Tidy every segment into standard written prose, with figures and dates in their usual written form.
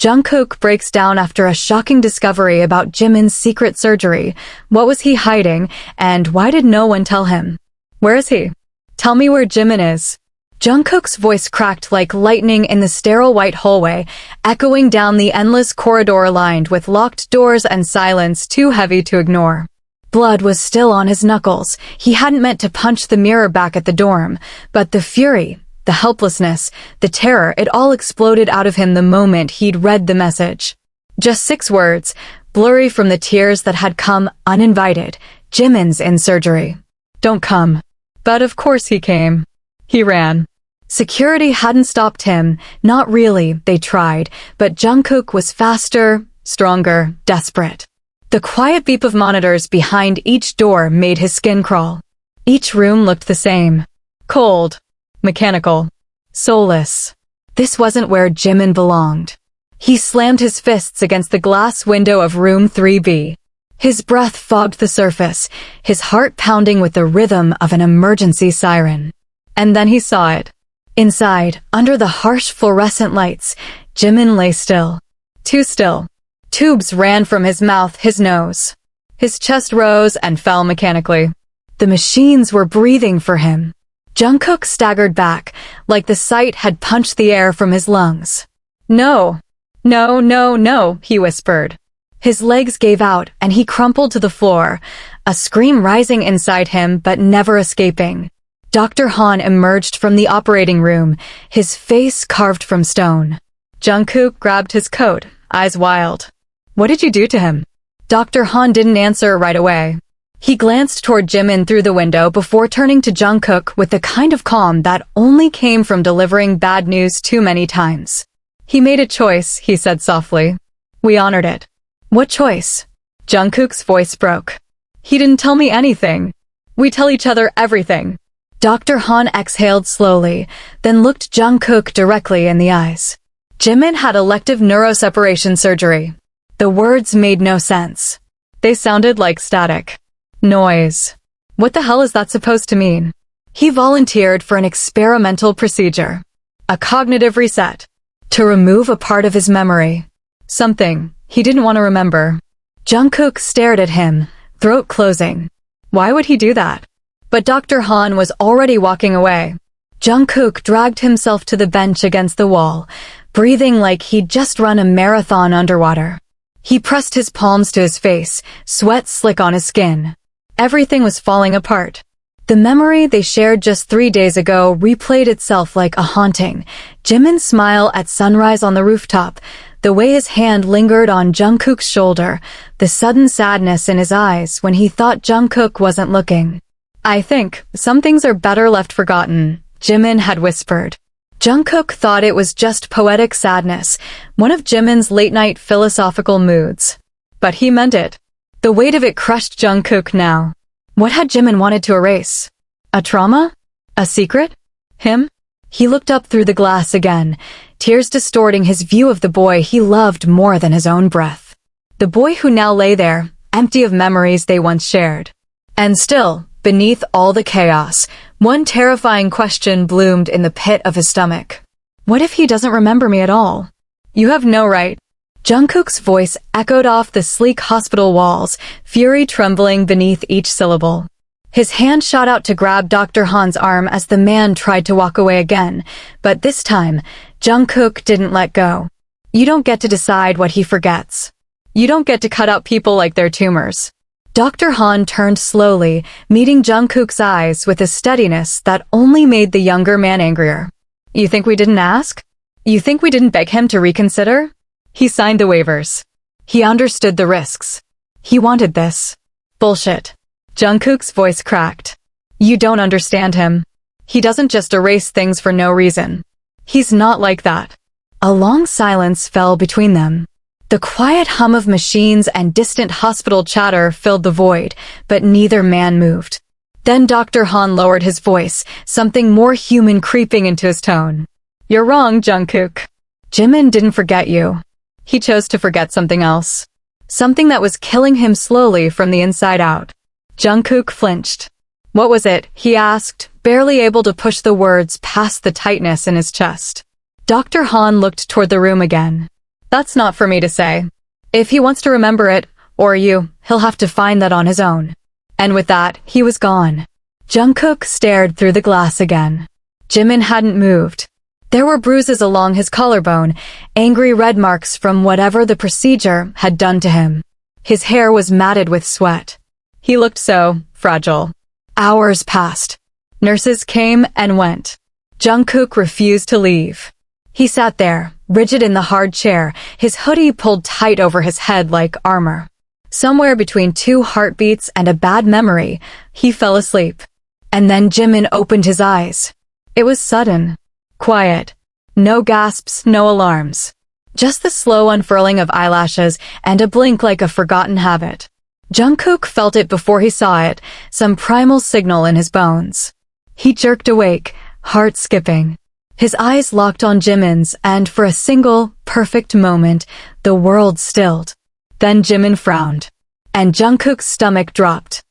Jungkook breaks down after a shocking discovery about Jimin's secret surgery. What was he hiding, and why did no one tell him? Where is he? Tell me where Jimin is. Jungkook's voice cracked like lightning in the sterile white hallway, echoing down the endless corridor lined with locked doors and silence too heavy to ignore. Blood was still on his knuckles. He hadn't meant to punch the mirror back at the dorm, but the fury, the helplessness, the terror, it all exploded out of him the moment he'd read the message. Just 6 words, blurry from the tears that had come uninvited. Jimin's in surgery. Don't come. But of course he came. He ran. Security hadn't stopped him. Not really, they tried, but Jungkook was faster, stronger, desperate. The quiet beep of monitors behind each door made his skin crawl. Each room looked the same. Cold. Mechanical. Soulless. This wasn't where Jimin belonged. He slammed his fists against the glass window of room 3B. His breath fogged the surface, his heart pounding with the rhythm of an emergency siren. And then he saw it. Inside, under the harsh fluorescent lights, Jimin lay still. Too still. Tubes ran from his mouth, his nose. His chest rose and fell mechanically. The machines were breathing for him. Jungkook staggered back, like the sight had punched the air from his lungs. No. No, no, no, he whispered. His legs gave out and he crumpled to the floor, a scream rising inside him but never escaping. Dr. Han emerged from the operating room, his face carved from stone. Jungkook grabbed his coat, eyes wild. What did you do to him? Dr. Han didn't answer right away. He glanced toward Jimin through the window before turning to Jungkook with the kind of calm that only came from delivering bad news too many times. He made a choice, he said softly. We honored it. What choice? Jungkook's voice broke. He didn't tell me anything. We tell each other everything. Dr. Han exhaled slowly, then looked Jungkook directly in the eyes. Jimin had elective neuroseparation surgery. The words made no sense. They sounded like static. Noise. What the hell is that supposed to mean? He volunteered for an experimental procedure. A cognitive reset. To remove a part of his memory. Something he didn't want to remember. Jungkook stared at him, throat closing. Why would he do that? But Dr. Han was already walking away. Jungkook dragged himself to the bench against the wall, breathing like he'd just run a marathon underwater. He pressed his palms to his face, sweat slick on his skin. Everything was falling apart. The memory they shared just 3 days ago replayed itself like a haunting. Jimin's smile at sunrise on the rooftop, the way his hand lingered on Jungkook's shoulder, the sudden sadness in his eyes when he thought Jungkook wasn't looking. I think some things are better left forgotten, Jimin had whispered. Jungkook thought it was just poetic sadness, one of Jimin's late-night philosophical moods. But he meant it. The weight of it crushed Jungkook now. What had Jimin wanted to erase? A trauma? A secret? Him? He looked up through the glass again, tears distorting his view of the boy he loved more than his own breath. The boy who now lay there, empty of memories they once shared. And still, beneath all the chaos, one terrifying question bloomed in the pit of his stomach. What if he doesn't remember me at all? You have no right. Jungkook's voice echoed off the sleek hospital walls, fury trembling beneath each syllable. His hand shot out to grab Dr. Han's arm as the man tried to walk away again, but this time, Jungkook didn't let go. You don't get to decide what he forgets. You don't get to cut out people like they're tumors. Dr. Han turned slowly, meeting Jungkook's eyes with a steadiness that only made the younger man angrier. You think we didn't ask? You think we didn't beg him to reconsider? He signed the waivers. He understood the risks. He wanted this. Bullshit. Jungkook's voice cracked. You don't understand him. He doesn't just erase things for no reason. He's not like that. A long silence fell between them. The quiet hum of machines and distant hospital chatter filled the void, but neither man moved. Then Dr. Han lowered his voice, something more human creeping into his tone. You're wrong, Jungkook. Jimin didn't forget you. He chose to forget something else. Something that was killing him slowly from the inside out. Jungkook flinched. What was it? He asked, barely able to push the words past the tightness in his chest. Dr. Han looked toward the room again. That's not for me to say. If he wants to remember it, or you, he'll have to find that on his own. And with that, he was gone. Jungkook stared through the glass again. Jimin hadn't moved. There were bruises along his collarbone, angry red marks from whatever the procedure had done to him. His hair was matted with sweat. He looked so fragile. Hours passed. Nurses came and went. Jungkook refused to leave. He sat there, rigid in the hard chair, his hoodie pulled tight over his head like armor. Somewhere between 2 heartbeats and a bad memory, he fell asleep. And then Jimin opened his eyes. It was sudden. Quiet. No gasps, no alarms. Just the slow unfurling of eyelashes and a blink like a forgotten habit. Jungkook felt it before he saw it, some primal signal in his bones. He jerked awake, heart skipping. His eyes locked on Jimin's, and for a single, perfect moment, the world stilled. Then Jimin frowned. And Jungkook's stomach dropped.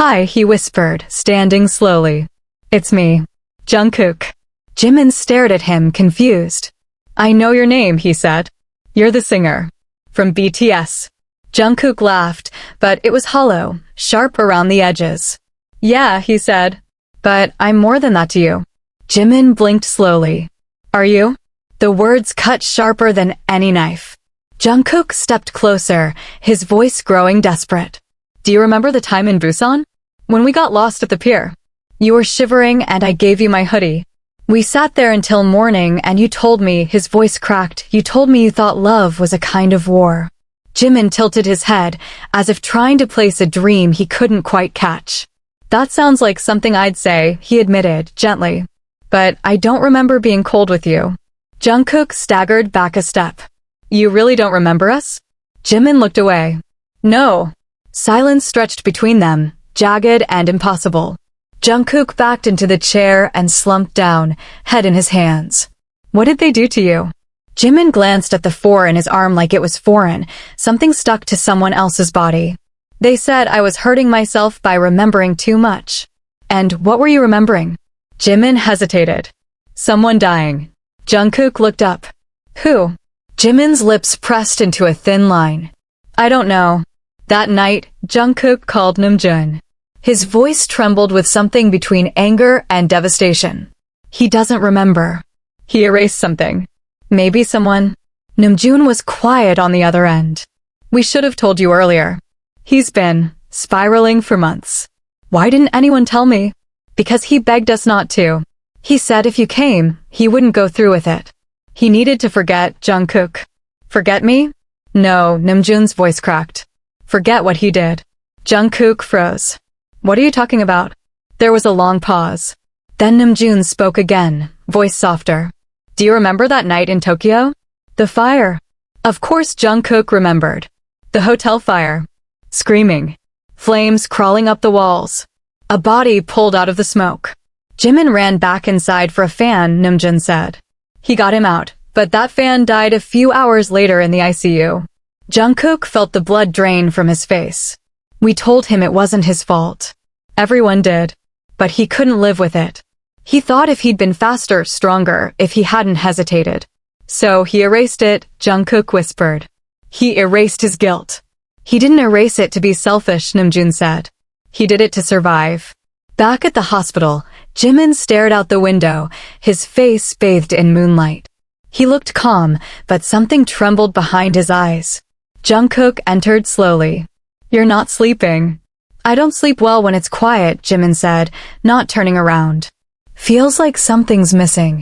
"Hi," he whispered, standing slowly. "It's me, Jungkook." Jimin stared at him, confused. "I know your name," he said. "You're the singer. From BTS." Jungkook laughed, but it was hollow, sharp around the edges. "Yeah," he said. "But I'm more than that to you." Jimin blinked slowly. "Are you?" The words cut sharper than any knife. Jungkook stepped closer, his voice growing desperate. "Do you remember the time in Busan? When we got lost at the pier? You were shivering and I gave you my hoodie. We sat there until morning and you told me," his voice cracked, "you told me you thought love was a kind of war." Jimin tilted his head, as if trying to place a dream he couldn't quite catch. "That sounds like something I'd say," he admitted, gently. "But I don't remember being cold with you." Jungkook staggered back a step. "You really don't remember us?" Jimin looked away. "No." Silence stretched between them, jagged and impossible. Jungkook backed into the chair and slumped down, head in his hands. "What did they do to you?" Jimin glanced at the 4 in his arm like it was foreign, something stuck to someone else's body. "They said I was hurting myself by remembering too much." "And what were you remembering?" Jimin hesitated. "Someone dying." Jungkook looked up. "Who?" Jimin's lips pressed into a thin line. "I don't know." That night, Jungkook called Namjoon. His voice trembled with something between anger and devastation. "He doesn't remember. He erased something. Maybe someone." Namjoon was quiet on the other end. "We should have told you earlier. He's been spiraling for months." "Why didn't anyone tell me?" "Because he begged us not to. He said if you came, he wouldn't go through with it. He needed to forget Jungkook." "Forget me?" "No," Namjoon's voice cracked. "Forget what he did." Jungkook froze. "What are you talking about?" There was a long pause. Then Namjoon spoke again, voice softer. "Do you remember that night in Tokyo? The fire?" Of course Jungkook remembered. The hotel fire. Screaming. Flames crawling up the walls. A body pulled out of the smoke. Jimin ran back inside for a fan, Namjoon said. He got him out, but that fan died a few hours later in the ICU. Jungkook felt the blood drain from his face. We told him it wasn't his fault. Everyone did. But he couldn't live with it. He thought if he'd been faster, stronger, if he hadn't hesitated. So he erased it, Jungkook whispered. He erased his guilt. He didn't erase it to be selfish, Namjoon said. He did it to survive. Back at the hospital, Jimin stared out the window, his face bathed in moonlight. He looked calm, but something trembled behind his eyes. Jungkook entered slowly. You're not sleeping. I don't sleep well when it's quiet, Jimin said, not turning around. Feels like something's missing.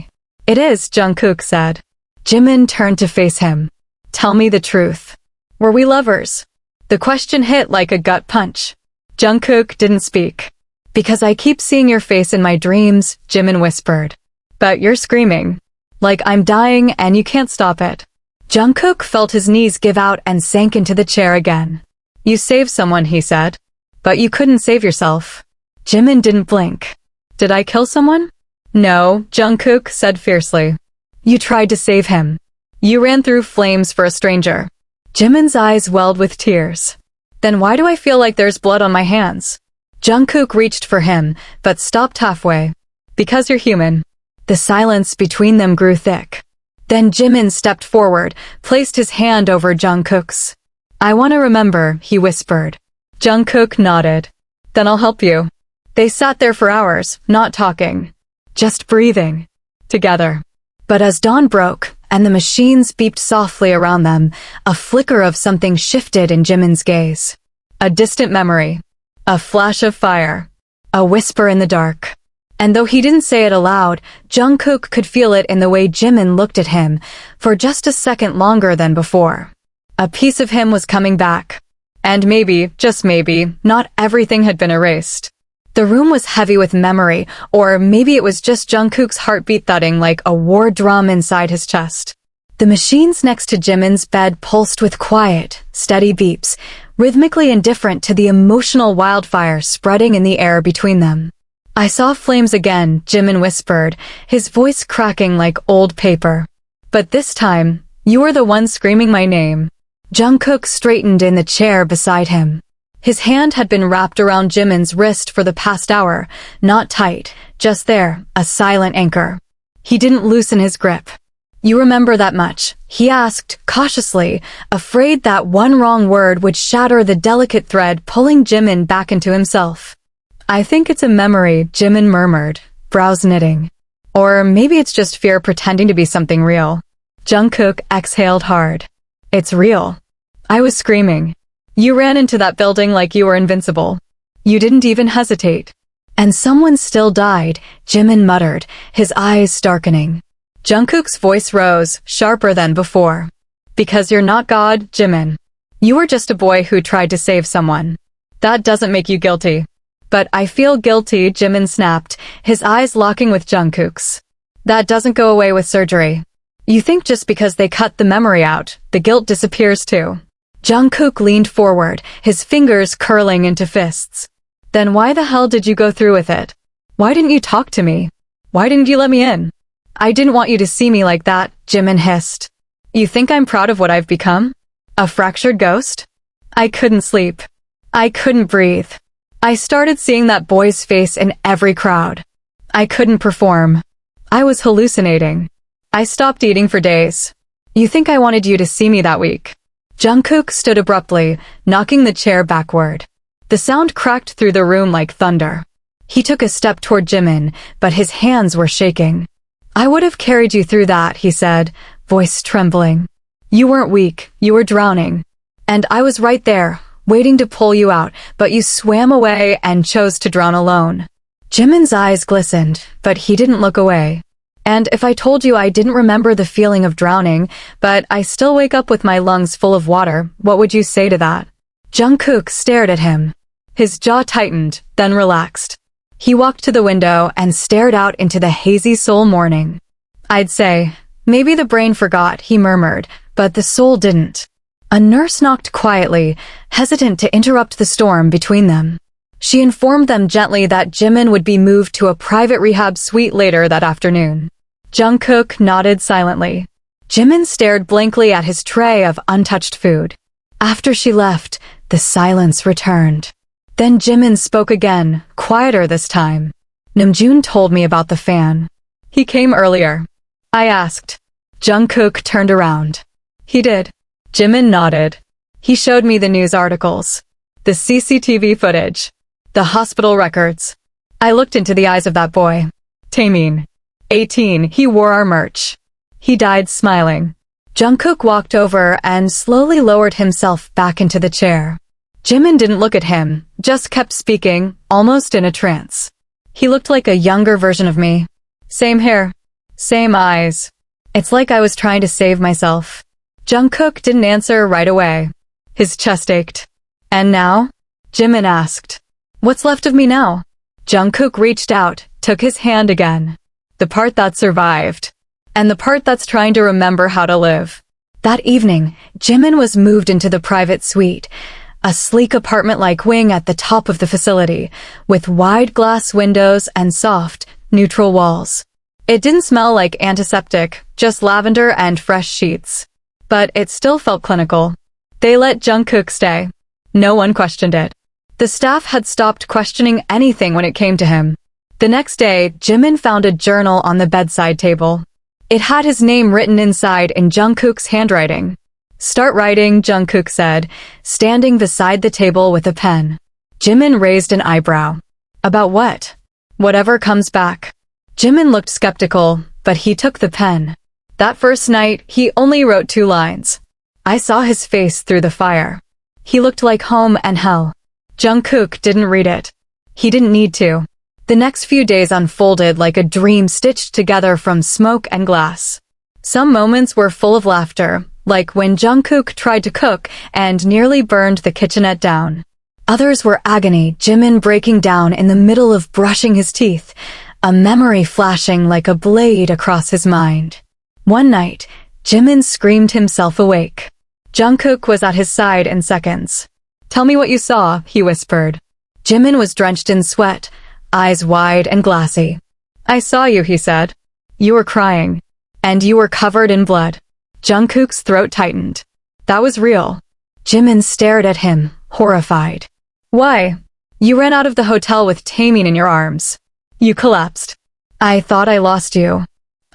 It is, Jungkook said. Jimin turned to face him. Tell me the truth. Were we lovers? The question hit like a gut punch. Jungkook didn't speak. Because I keep seeing your face in my dreams, Jimin whispered. But you're screaming. Like I'm dying and you can't stop it. Jungkook felt his knees give out and sank into the chair again. You saved someone, he said. But you couldn't save yourself. Jimin didn't blink. Did I kill someone? No, Jungkook said fiercely. You tried to save him. You ran through flames for a stranger. Jimin's eyes welled with tears. Then why do I feel like there's blood on my hands? Jungkook reached for him, but stopped halfway. Because you're human. The silence between them grew thick. Then Jimin stepped forward, placed his hand over Jungkook's. "I want to remember," he whispered. Jungkook nodded. "Then I'll help you." They sat there for hours, not talking, just breathing together. But as dawn broke and the machines beeped softly around them, a flicker of something shifted in Jimin's gaze. A distant memory, a flash of fire, a whisper in the dark. And though he didn't say it aloud, Jungkook could feel it in the way Jimin looked at him for just a second longer than before. A piece of him was coming back. And maybe, just maybe, not everything had been erased. The room was heavy with memory, or maybe it was just Jungkook's heartbeat thudding like a war drum inside his chest. The machines next to Jimin's bed pulsed with quiet, steady beeps, rhythmically indifferent to the emotional wildfire spreading in the air between them. "I saw flames again," Jimin whispered, his voice cracking like old paper. "But this time, you were the one screaming my name." Jungkook straightened in the chair beside him. His hand had been wrapped around Jimin's wrist for the past hour, not tight, just there, a silent anchor. He didn't loosen his grip. "You remember that much?" he asked, cautiously, afraid that one wrong word would shatter the delicate thread pulling Jimin back into himself. "I think it's a memory," Jimin murmured, brows knitting. "Or maybe it's just fear pretending to be something real." Jungkook exhaled hard. "It's real. I was screaming. You ran into that building like you were invincible. You didn't even hesitate. And someone still died," Jimin muttered, his eyes darkening. Jungkook's voice rose, sharper than before. "Because you're not God, Jimin. You were just a boy who tried to save someone. That doesn't make you guilty." "But I feel guilty," Jimin snapped, his eyes locking with Jungkook's. "That doesn't go away with surgery. You think just because they cut the memory out, the guilt disappears too." Jungkook leaned forward, his fingers curling into fists. "Then why the hell did you go through with it? Why didn't you talk to me? Why didn't you let me in?" "I didn't want you to see me like that," Jimin hissed. "You think I'm proud of what I've become? A fractured ghost?" I couldn't sleep. I couldn't breathe. I started seeing that boy's face in every crowd. I couldn't perform. I was hallucinating. I stopped eating for days. You think I wanted you to see me that week?" Jungkook stood abruptly, knocking the chair backward. The sound cracked through the room like thunder. He took a step toward Jimin, but his hands were shaking. "I would have carried you through that," he said, voice trembling. "You weren't weak, you were drowning. And I was right there, waiting to pull you out, but you swam away and chose to drown alone." Jimin's eyes glistened, but he didn't look away. "And if I told you I didn't remember the feeling of drowning, but I still wake up with my lungs full of water, what would you say to that?" Jungkook stared at him. His jaw tightened, then relaxed. He walked to the window and stared out into the hazy soul morning. "I'd say, maybe the brain forgot," he murmured, but the soul didn't. A nurse knocked quietly, hesitant to interrupt the storm between them. She informed them gently that Jimin would be moved to a private rehab suite later that afternoon. Jungkook nodded silently. Jimin stared blankly at his tray of untouched food. After she left, the silence returned. Then Jimin spoke again, quieter this time. "Namjoon told me about the fan. He came earlier." I asked. Jungkook turned around. "He did." Jimin nodded. "He showed me the news articles, the CCTV footage, the hospital records." I looked into the eyes of that boy. Taehyung, 18, he wore our merch. He died smiling. Jungkook walked over and slowly lowered himself back into the chair. Jimin didn't look at him, just kept speaking, almost in a trance. He looked like a younger version of me. Same hair, same eyes. It's like I was trying to save myself. Jungkook didn't answer right away. His chest ached. "And now?" Jimin asked. "What's left of me now?" Jungkook reached out, took his hand again. "The part that survived. And the part that's trying to remember how to live." That evening, Jimin was moved into the private suite, a sleek apartment-like wing at the top of the facility, with wide glass windows and soft, neutral walls. It didn't smell like antiseptic, just lavender and fresh sheets. But it still felt clinical. They let Jungkook stay. No one questioned it. The staff had stopped questioning anything when it came to him. The next day, Jimin found a journal on the bedside table. It had his name written inside in Jungkook's handwriting. "Start writing," Jungkook said, standing beside the table with a pen. Jimin raised an eyebrow. "About what?" "Whatever comes back." Jimin looked skeptical, but he took the pen. That first night, he only wrote 2 lines. "I saw his face through the fire. He looked like home and hell." Jungkook didn't read it. He didn't need to. The next few days unfolded like a dream stitched together from smoke and glass. Some moments were full of laughter, like when Jungkook tried to cook and nearly burned the kitchenette down. Others were agony, Jimin breaking down in the middle of brushing his teeth, a memory flashing like a blade across his mind. One night, Jimin screamed himself awake. Jungkook was at his side in seconds. "Tell me what you saw," he whispered. Jimin was drenched in sweat, eyes wide and glassy. "I saw you," he said. "You were crying. And you were covered in blood." Jungkook's throat tightened. "That was real." Jimin stared at him, horrified. "Why? You ran out of the hotel with Taehyung in your arms. You collapsed. I thought I lost you.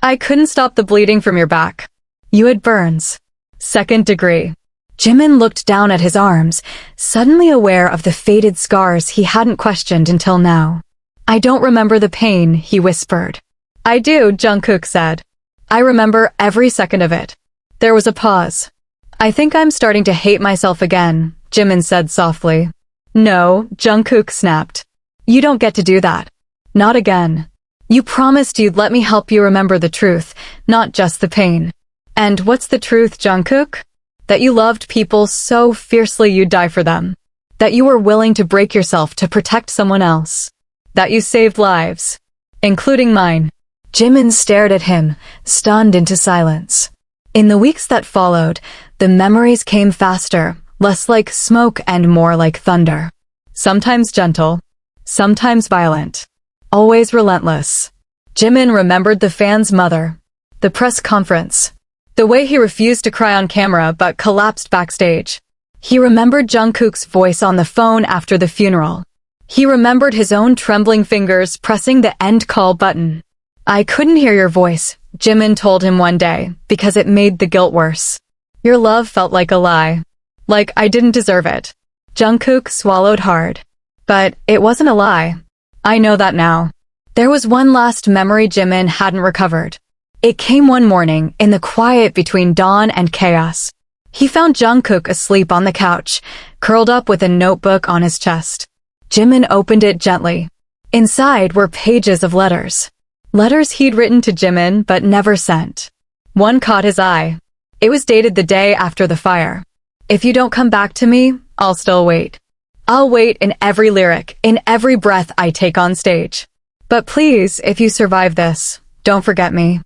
I couldn't stop the bleeding from your back. You had burns. 2nd degree. Jimin looked down at his arms, suddenly aware of the faded scars he hadn't questioned until now. "I don't remember the pain," he whispered. "I do," Jungkook said. "I remember every second of it." There was a pause. "I think I'm starting to hate myself again," Jimin said softly. "No," Jungkook snapped. "You don't get to do that. Not again. You promised you'd let me help you remember the truth, not just the pain." "And what's the truth, Jungkook?" "That you loved people so fiercely you'd die for them. That you were willing to break yourself to protect someone else. That you saved lives. Including mine." Jimin stared at him, stunned into silence. In the weeks that followed, the memories came faster, less like smoke and more like thunder. Sometimes gentle, sometimes violent, always relentless. Jimin remembered the fan's mother, the press conference, the way he refused to cry on camera but collapsed backstage. He remembered Jungkook's voice on the phone after the funeral. He remembered his own trembling fingers pressing the end call button. "I couldn't hear your voice," Jimin told him one day, because it made the guilt worse. "Your love felt like a lie. Like I didn't deserve it." Jungkook swallowed hard. "But it wasn't a lie. I know that now." There was one last memory Jimin hadn't recovered. It came one morning, in the quiet between dawn and chaos. He found Jungkook asleep on the couch, curled up with a notebook on his chest. Jimin opened it gently. Inside were pages of letters. Letters he'd written to Jimin but never sent. One caught his eye. It was dated the day after the fire. "If you don't come back to me, I'll still wait. I'll wait in every lyric, in every breath I take on stage. But please, if you survive this, don't forget me.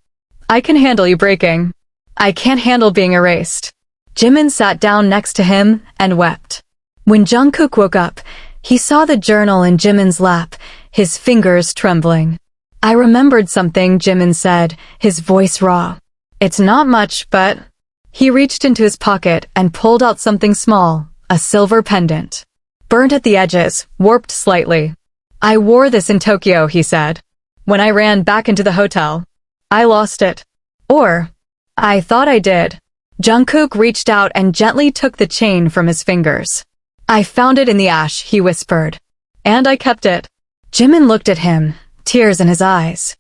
I can handle you breaking. I can't handle being erased." Jimin sat down next to him and wept. When Jungkook woke up, he saw the journal in Jimin's lap, his fingers trembling. "I remembered something," Jimin said, his voice raw. "It's not much, but..." He reached into his pocket and pulled out something small, a silver pendant. Burnt at the edges, warped slightly. "I wore this in Tokyo," he said. "When I ran back into the hotel. I lost it. Or, I thought I did." Jungkook reached out and gently took the chain from his fingers. "I found it in the ash," he whispered. "And I kept it." Jimin looked at him, tears in his eyes.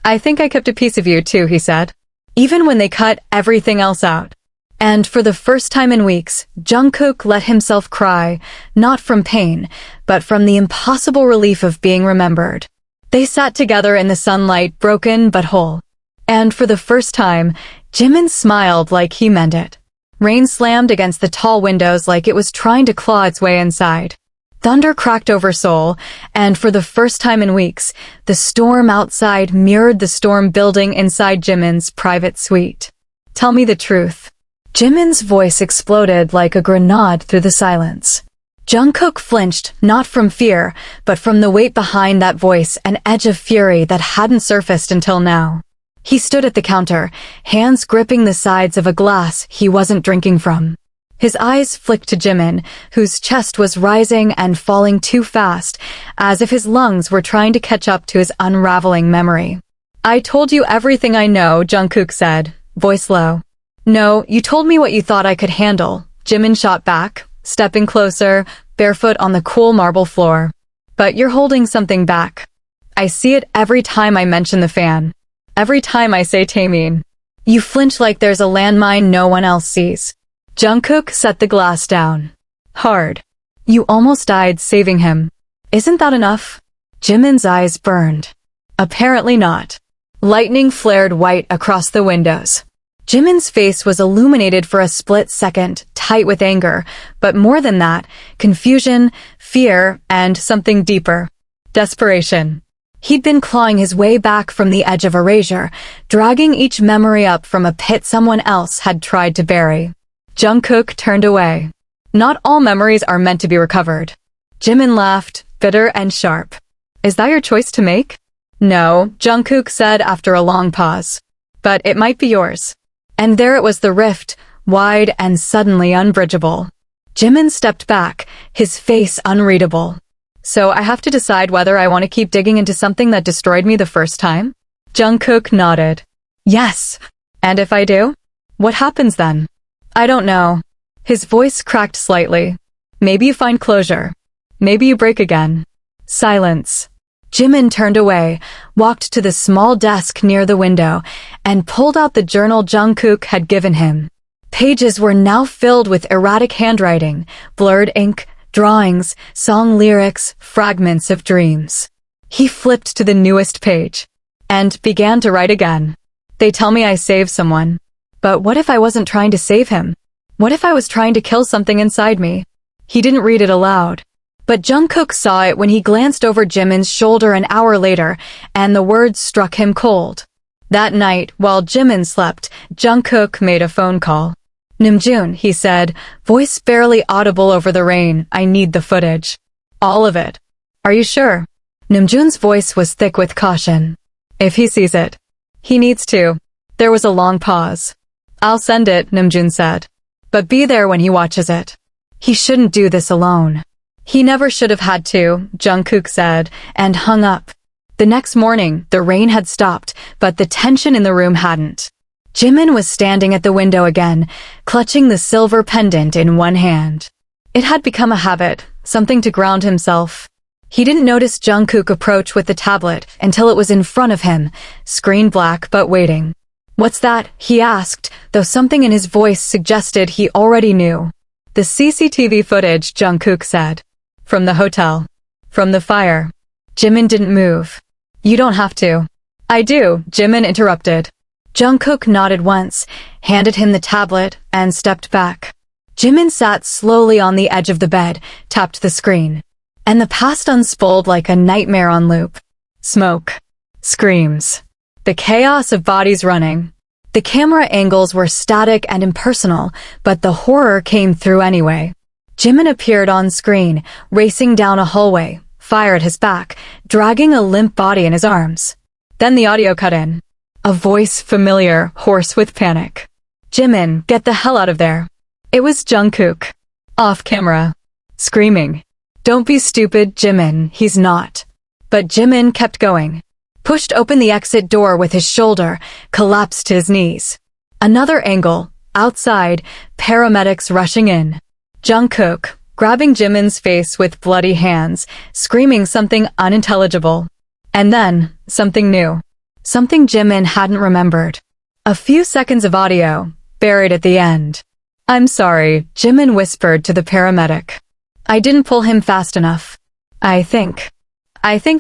"I think I kept a piece of you too," he said. Even when they cut everything else out. And for the first time in weeks, Jungkook let himself cry, not from pain, but from the impossible relief of being remembered. They sat together in the sunlight, broken but whole. And for the first time, Jimin smiled like he meant it. Rain slammed against the tall windows like it was trying to claw its way inside. Thunder cracked over Seoul, and for the first time in weeks, the storm outside mirrored the storm building inside Jimin's private suite. "Tell me the truth." Jimin's voice exploded like a grenade through the silence. Jungkook flinched, not from fear, but from the weight behind that voice, an edge of fury that hadn't surfaced until now. He stood at the counter, hands gripping the sides of a glass he wasn't drinking from. His eyes flicked to Jimin, whose chest was rising and falling too fast, as if his lungs were trying to catch up to his unraveling memory. I told you everything I know, Jungkook said, voice low. No, you told me what you thought I could handle, Jimin shot back, stepping closer, barefoot on the cool marble floor. But you're holding something back. I see it every time I mention the fan. Every time I say Taemin. You flinch like there's a landmine no one else sees. Jungkook set the glass down. Hard. You almost died saving him. Isn't that enough? Jimin's eyes burned. Apparently not. Lightning flared white across the windows. Jimin's face was illuminated for a split second, tight with anger, but more than that, confusion, fear, and something deeper. Desperation. He'd been clawing his way back from the edge of erasure, dragging each memory up from a pit someone else had tried to bury. Jungkook turned away. Not all memories are meant to be recovered. Jimin laughed, bitter and sharp. Is that your choice to make? No, Jungkook said after a long pause. But it might be yours. And there it was, the rift, wide and suddenly unbridgeable. Jimin stepped back, his face unreadable. So I have to decide whether I want to keep digging into something that destroyed me the first time? Jungkook nodded. Yes. And if I do? What happens then? I don't know. His voice cracked slightly. Maybe you find closure. Maybe you break again. Silence. Jimin turned away, walked to the small desk near the window, and pulled out the journal Jungkook had given him. Pages were now filled with erratic handwriting, blurred ink, drawings, song lyrics, fragments of dreams. He flipped to the newest page and began to write again. They tell me I saved someone. But what if I wasn't trying to save him? What if I was trying to kill something inside me? He didn't read it aloud. But Jungkook saw it when he glanced over Jimin's shoulder an hour later, and the words struck him cold. That night, while Jimin slept, Jungkook made a phone call. Namjoon, he said, voice barely audible over the rain, I need the footage. All of it. Are you sure? Namjoon's voice was thick with caution. If he sees it. He needs to. There was a long pause. I'll send it, Namjoon said. But be there when he watches it. He shouldn't do this alone. He never should have had to, Jungkook said, and hung up. The next morning, the rain had stopped, but the tension in the room hadn't. Jimin was standing at the window again, clutching the silver pendant in one hand. It had become a habit, something to ground himself. He didn't notice Jungkook approach with the tablet until it was in front of him, screen black but waiting. What's that? He asked, though something in his voice suggested he already knew. The CCTV footage, Jungkook said. From the hotel. From the fire. Jimin didn't move. You don't have to. I do, Jimin interrupted. Jungkook nodded once, handed him the tablet, and stepped back. Jimin sat slowly on the edge of the bed, tapped the screen. And the past unspooled like a nightmare on loop. Smoke. Screams. The chaos of bodies running. The camera angles were static and impersonal, but the horror came through anyway. Jimin appeared on screen, racing down a hallway, fire at his back, dragging a limp body in his arms. Then the audio cut in. A voice familiar, hoarse with panic. Jimin, get the hell out of there. It was Jungkook. Off camera. Screaming. Don't be stupid, Jimin, he's not. But Jimin kept going. Pushed open the exit door with his shoulder, collapsed to his knees. Another angle. Outside, paramedics rushing in. Jungkook, grabbing Jimin's face with bloody hands, screaming something unintelligible. And then, something new. Something Jimin hadn't remembered. A few seconds of audio, buried at the end. I'm sorry, Jimin whispered to the paramedic. I didn't pull him fast enough. I think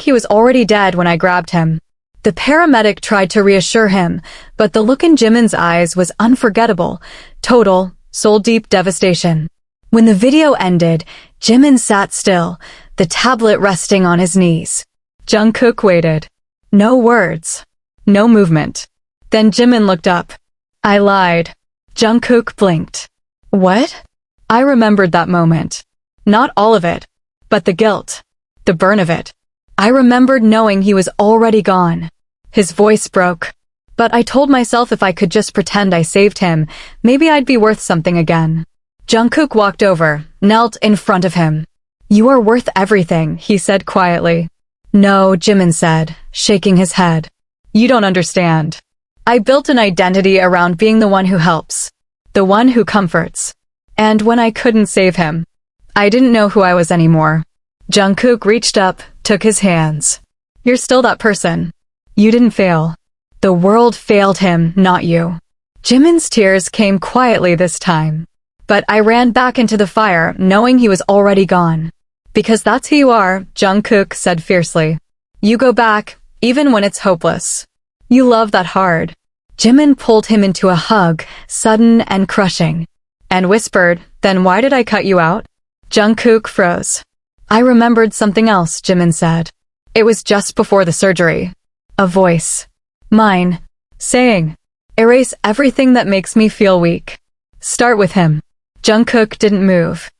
he was already dead when I grabbed him. The paramedic tried to reassure him, but the look in Jimin's eyes was unforgettable, total, soul-deep devastation. When the video ended, Jimin sat still, the tablet resting on his knees. Jungkook waited. No words. No movement. Then Jimin looked up. I lied. Jungkook blinked. What? I remembered that moment. Not all of it, but the guilt. The burn of it. I remembered knowing he was already gone. His voice broke. But I told myself if I could just pretend I saved him, maybe I'd be worth something again. Jungkook walked over, knelt in front of him. You are worth everything, he said quietly. No, Jimin said, shaking his head. You don't understand. I built an identity around being the one who helps, the one who comforts. And when I couldn't save him, I didn't know who I was anymore. Jungkook reached up, took his hands. You're still that person. You didn't fail. The world failed him, not you. Jimin's tears came quietly this time. But I ran back into the fire, knowing he was already gone. Because that's who you are, Jungkook said fiercely. You go back, even when it's hopeless. You love that hard. Jimin pulled him into a hug, sudden and crushing, and whispered, then why did I cut you out? Jungkook froze. I remembered something else, Jimin said. It was just before the surgery. A voice. Mine. Saying, erase everything that makes me feel weak. Start with him. Jungkook didn't move.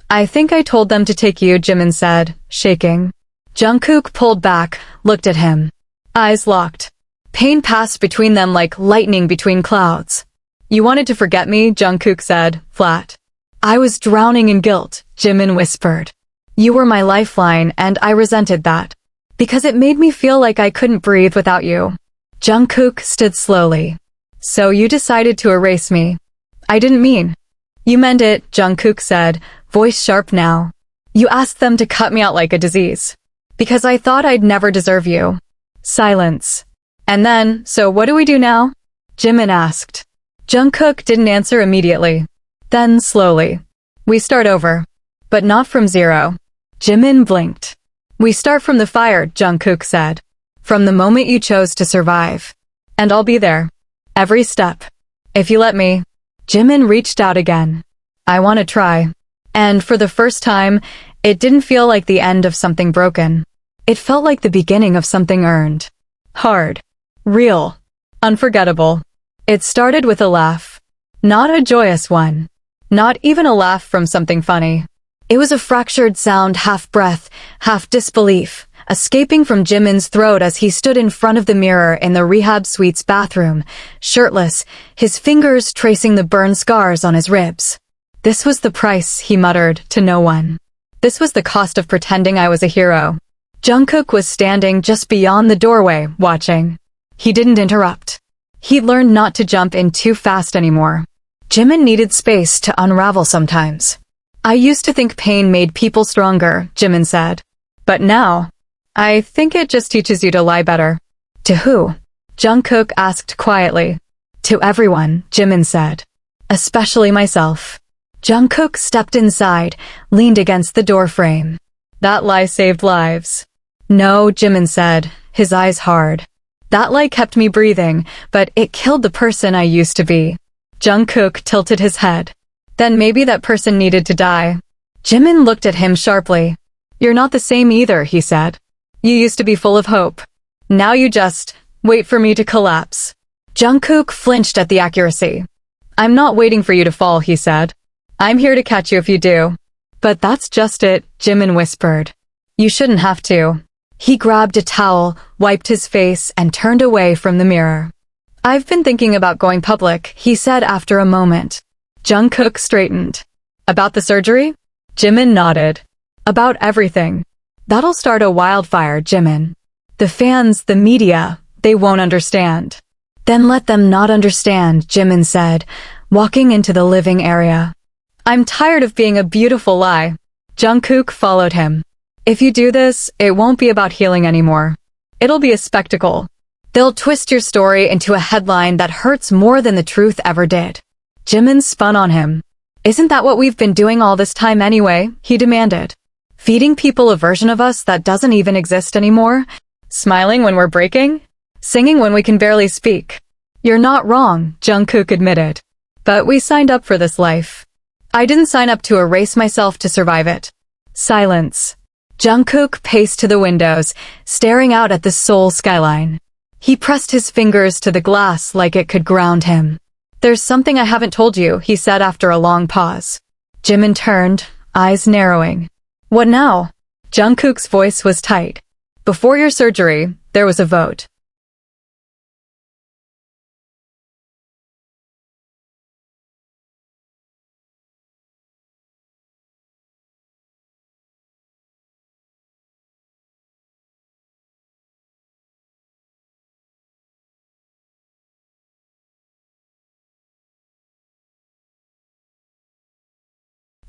I think I told them to take you, Jimin said, shaking. Jungkook pulled back, looked at him. Eyes locked. Pain passed between them like lightning between clouds. You wanted to forget me, Jungkook said, flat. I was drowning in guilt, Jimin whispered. You were my lifeline and I resented that. Because it made me feel like I couldn't breathe without you. Jungkook stood slowly. So you decided to erase me. I didn't mean. You meant it, Jungkook said, voice sharp now. You asked them to cut me out like a disease. Because I thought I'd never deserve you. Silence. And then, so what do we do now? Jimin asked. Jungkook didn't answer immediately. Then, slowly. We start over. But not from zero. Jimin blinked. We start from the fire, Jungkook said. From the moment you chose to survive. And I'll be there. Every step. If you let me. Jimin reached out again. I want to try. And for the first time, it didn't feel like the end of something broken. It felt like the beginning of something earned. Hard. Real. Unforgettable. It started with a laugh. Not a joyous one. Not even a laugh from something funny. It was a fractured sound, half breath, half disbelief, escaping from Jimin's throat as he stood in front of the mirror in the rehab suite's bathroom, shirtless, his fingers tracing the burn scars on his ribs. This was the price, he muttered, to no one. This was the cost of pretending I was a hero. Jungkook was standing just beyond the doorway, watching. He didn't interrupt. He'd learned not to jump in too fast anymore. Jimin needed space to unravel sometimes. I used to think pain made people stronger, Jimin said. But now, I think it just teaches you to lie better. To who? Jungkook asked quietly. To everyone, Jimin said. Especially myself. Jungkook stepped inside, leaned against the doorframe. That lie saved lives. No, Jimin said, his eyes hard. That lie kept me breathing, but it killed the person I used to be. Jungkook tilted his head. Then maybe that person needed to die. Jimin looked at him sharply. You're not the same either, he said. You used to be full of hope. Now you just wait for me to collapse. Jungkook flinched at the accuracy. I'm not waiting for you to fall, he said. I'm here to catch you if you do. But that's just it, Jimin whispered. You shouldn't have to. He grabbed a towel, wiped his face, and turned away from the mirror. I've been thinking about going public, he said after a moment. Jungkook straightened. About the surgery? Jimin nodded. About everything. That'll start a wildfire, Jimin. The fans, the media, they won't understand. Then let them not understand, Jimin said, walking into the living area. I'm tired of being a beautiful lie. Jungkook followed him. If you do this, it won't be about healing anymore. It'll be a spectacle. They'll twist your story into a headline that hurts more than the truth ever did. Jimin spun on him. Isn't that what we've been doing all this time anyway? He demanded. Feeding people a version of us that doesn't even exist anymore? Smiling when we're breaking? Singing when we can barely speak? You're not wrong, Jungkook admitted. But we signed up for this life. I didn't sign up to erase myself to survive it. Silence. Jungkook paced to the windows, staring out at the Seoul skyline. He pressed his fingers to the glass like it could ground him. There's something I haven't told you, he said after a long pause. Jimin turned, eyes narrowing. What now? Jungkook's voice was tight. Before your surgery, there was a vote.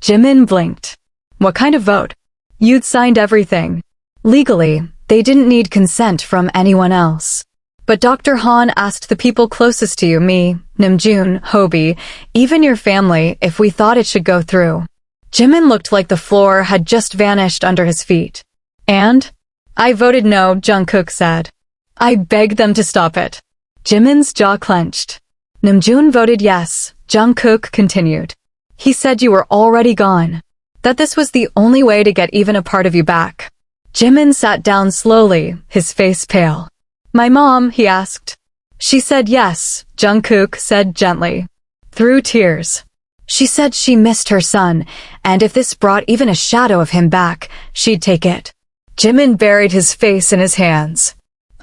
Jimin blinked. What kind of vote? You'd signed everything. Legally, they didn't need consent from anyone else. But Dr. Han asked the people closest to you, me, Namjoon, Hobi, even your family, if we thought it should go through. Jimin looked like the floor had just vanished under his feet. And? I voted no, Jungkook said. I begged them to stop it. Jimin's jaw clenched. Namjoon voted yes, Jungkook continued. He said you were already gone. That this was the only way to get even a part of you back. Jimin sat down slowly, his face pale. My mom, he asked. She said yes, Jungkook said gently. Through tears. She said she missed her son, and if this brought even a shadow of him back, she'd take it. Jimin buried his face in his hands.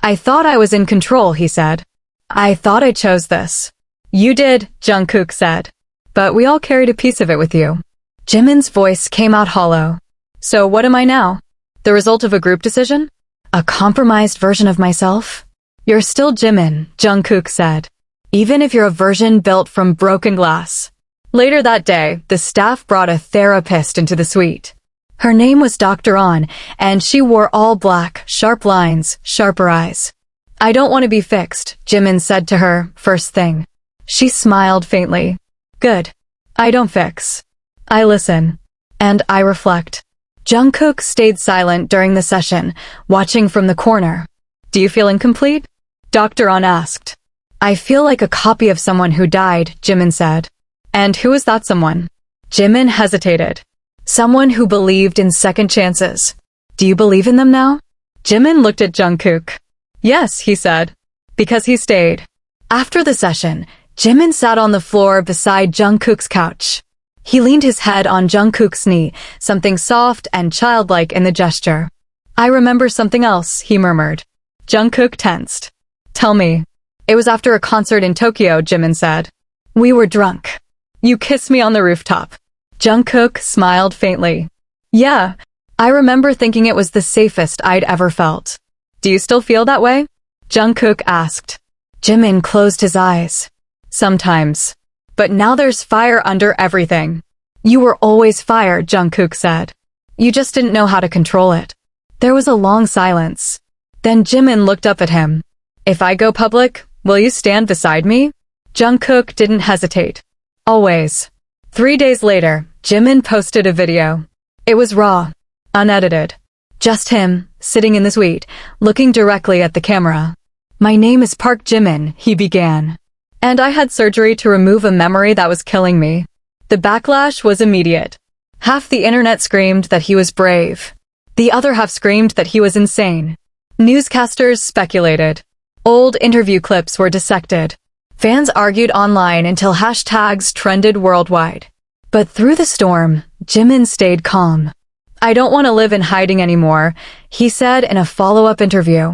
I thought I was in control, he said. I thought I chose this. You did, Jungkook said. But we all carried a piece of it with you. Jimin's voice came out hollow. So what am I now? The result of a group decision? A compromised version of myself? You're still Jimin, Jungkook said. Even if you're a version built from broken glass. Later that day, the staff brought a therapist into the suite. Her name was Dr. On, and she wore all black, sharp lines, sharper eyes. I don't want to be fixed, Jimin said to her, first thing. She smiled faintly. Good. I don't fix. I listen. And I reflect. Jungkook stayed silent during the session, watching from the corner. Do you feel incomplete? Dr. On asked. I feel like a copy of someone who died, Jimin said. And who is that someone? Jimin hesitated. Someone who believed in second chances. Do you believe in them now? Jimin looked at Jungkook. Yes, he said. Because he stayed. After the session, Jimin sat on the floor beside Jungkook's couch. He leaned his head on Jungkook's knee, something soft and childlike in the gesture. I remember something else, he murmured. Jungkook tensed. Tell me. It was after a concert in Tokyo, Jimin said. We were drunk. You kissed me on the rooftop. Jungkook smiled faintly. Yeah, I remember thinking it was the safest I'd ever felt. Do you still feel that way? Jungkook asked. Jimin closed his eyes. Sometimes. But now there's fire under everything. You were always fire, Jungkook said. You just didn't know how to control it. There was a long silence. Then Jimin looked up at him. If I go public, will you stand beside me? Jungkook didn't hesitate. Always. 3 days later, Jimin posted a video. It was raw, unedited. Just him, sitting in the suite, looking directly at the camera. My name is Park Jimin, he began. And I had surgery to remove a memory that was killing me. The backlash was immediate. Half the internet screamed that he was brave. The other half screamed that he was insane. Newscasters speculated. Old interview clips were dissected. Fans argued online until hashtags trended worldwide. But through the storm, Jimin stayed calm. I don't want to live in hiding anymore, he said in a follow-up interview.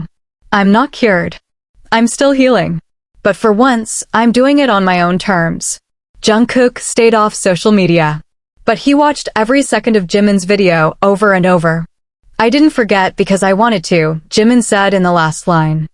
I'm not cured. I'm still healing. But for once, I'm doing it on my own terms. Jungkook stayed off social media. But he watched every second of Jimin's video over and over. I didn't forget because I wanted to, Jimin said in the last line.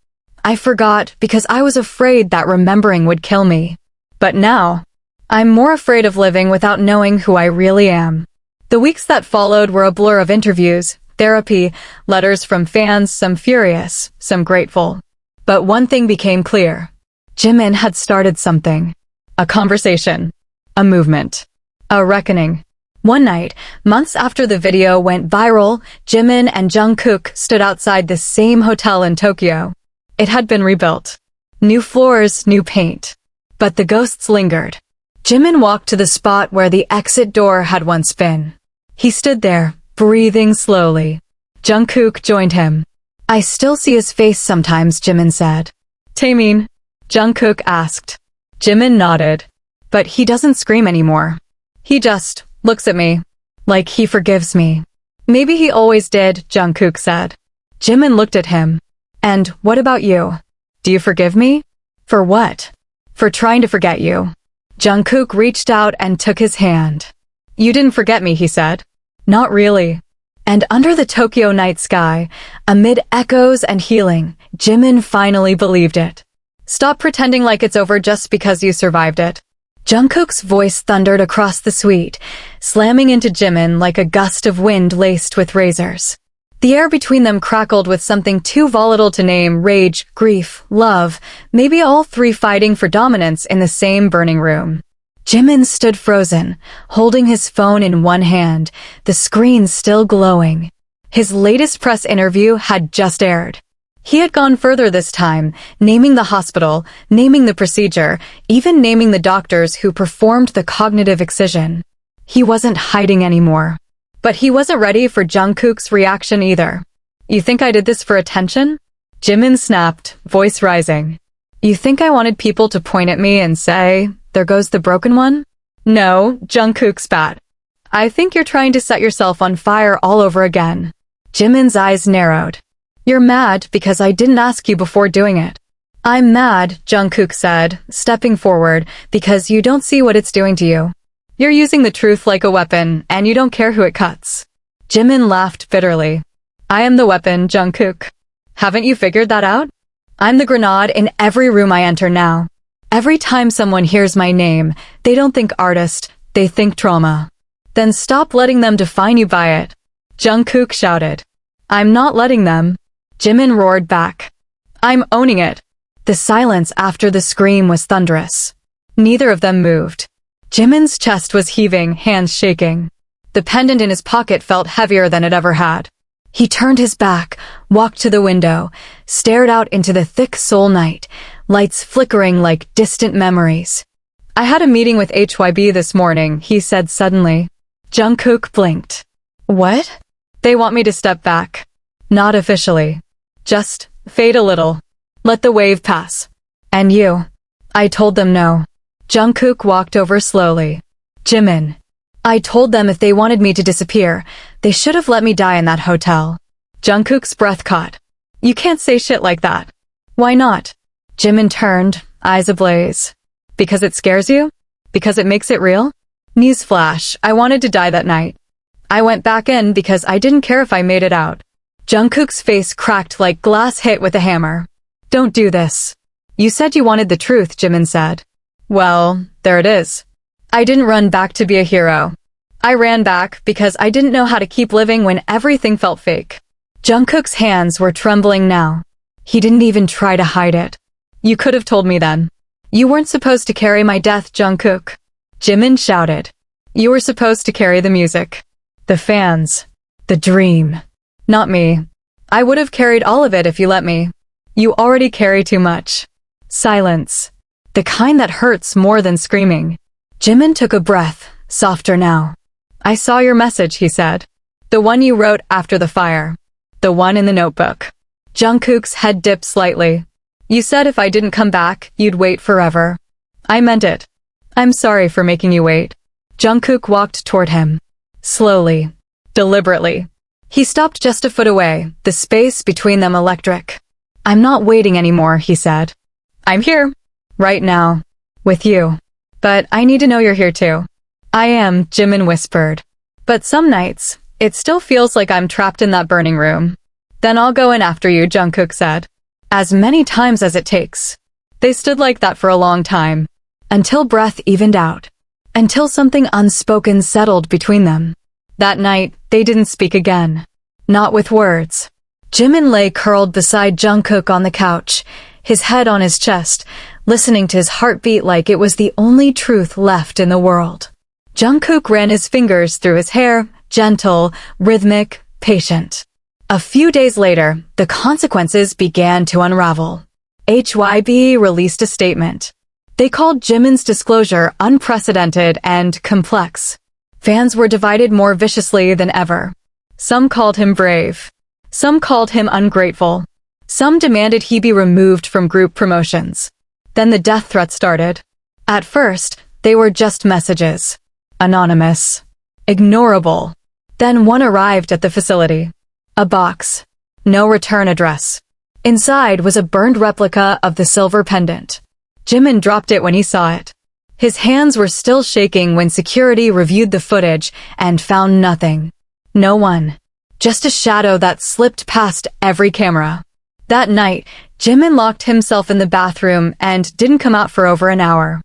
I forgot because I was afraid that remembering would kill me. But now, I'm more afraid of living without knowing who I really am. The weeks that followed were a blur of interviews, therapy, letters from fans, some furious, some grateful. But one thing became clear. Jimin had started something. A conversation. A movement. A reckoning. One night, months after the video went viral, Jimin and Jungkook stood outside the same hotel in Tokyo. It had been rebuilt. New floors, new paint. But the ghosts lingered. Jimin walked to the spot where the exit door had once been. He stood there, breathing slowly. Jungkook joined him. I still see his face sometimes, Jimin said. Taemin? Jungkook asked. Jimin nodded. But he doesn't scream anymore. He just looks at me. Like he forgives me. Maybe he always did, Jungkook said. Jimin looked at him. And what about you? Do you forgive me? For what? For trying to forget you. Jungkook reached out and took his hand. You didn't forget me, he said. Not really. And under the Tokyo night sky, amid echoes and healing, Jimin finally believed it. Stop pretending like it's over just because you survived it. Jungkook's voice thundered across the suite, slamming into Jimin like a gust of wind laced with razors. The air between them crackled with something too volatile to name: rage, grief, love, maybe all three fighting for dominance in the same burning room. Jimin stood frozen, holding his phone in one hand, the screen still glowing. His latest press interview had just aired. He had gone further this time, naming the hospital, naming the procedure, even naming the doctors who performed the cognitive excision. He wasn't hiding anymore. But he wasn't ready for Jungkook's reaction either. "You think I did this for attention?" Jimin snapped, voice rising. "You think I wanted people to point at me and say, 'There goes the broken one'?" "No," Jungkook spat. "I think you're trying to set yourself on fire all over again." Jimin's eyes narrowed. "You're mad because I didn't ask you before doing it." "I'm mad," Jungkook said, stepping forward, "because you don't see what it's doing to you. You're using the truth like a weapon, and you don't care who it cuts." Jimin laughed bitterly. "I am the weapon, Jungkook. Haven't you figured that out? I'm the grenade in every room I enter now. Every time someone hears my name, they don't think artist, they think trauma. Then stop letting them define you by it." Jungkook shouted. "I'm not letting them." Jimin roared back. "I'm owning it." The silence after the scream was thunderous. Neither of them moved. Jimin's chest was heaving, hands shaking. The pendant in his pocket felt heavier than it ever had. He turned his back, walked to the window, stared out into the thick Seoul night, lights flickering like distant memories. "I had a meeting with HYB this morning," he said suddenly. Jungkook blinked. "What?" "They want me to step back. Not officially. Just fade a little. Let the wave pass." "And you?" "I told them no." Jungkook walked over slowly. "Jimin. I told them if they wanted me to disappear, they should have let me die in that hotel." Jungkook's breath caught. "You can't say shit like that." "Why not?" Jimin turned, eyes ablaze. "Because it scares you? Because it makes it real?" Newsflash, I wanted to die that night. I went back in because I didn't care if I made it out. Jungkook's face cracked like glass hit with a hammer. "Don't do this." "You said you wanted the truth," Jimin said. "Well, there it is. I didn't run back to be a hero. I ran back because I didn't know how to keep living when everything felt fake." Jungkook's hands were trembling now. He didn't even try to hide it. "You could have told me then. You weren't supposed to carry my death, Jungkook." Jimin shouted. "You were supposed to carry the music. The fans. The dream. Not me. I would have carried all of it if you let me. You already carry too much." Silence. The kind that hurts more than screaming. Jimin took a breath, softer now. "I saw your message," he said. "The one you wrote after the fire. The one in the notebook." Jungkook's head dipped slightly. "You said if I didn't come back, you'd wait forever. I meant it. I'm sorry for making you wait." Jungkook walked toward him. Slowly. Deliberately. He stopped just a foot away, the space between them electric. "I'm not waiting anymore," he said. "I'm here. Right now. With you. But I need to know you're here too." "I am," Jimin whispered. "But some nights, it still feels like I'm trapped in that burning room." "Then I'll go in after you," Jungkook said. "As many times as it takes." They stood like that for a long time. Until breath evened out. Until something unspoken settled between them. That night, they didn't speak again. Not with words. Jimin lay curled beside Jungkook on the couch, his head on his chest, listening to his heartbeat like it was the only truth left in the world. Jungkook ran his fingers through his hair, gentle, rhythmic, patient. A few days later, the consequences began to unravel. HYB released a statement. They called Jimin's disclosure unprecedented and complex. Fans were divided more viciously than ever. Some called him brave. Some called him ungrateful. Some demanded he be removed from group promotions. Then the death threats started. At first, they were just messages. Anonymous. Ignorable. Then one arrived at the facility. A box. No return address. Inside was a burned replica of the silver pendant. Jimin dropped it when he saw it. His hands were still shaking when security reviewed the footage and found nothing. No one. Just a shadow that slipped past every camera. That night, Jimin locked himself in the bathroom and didn't come out for over an hour.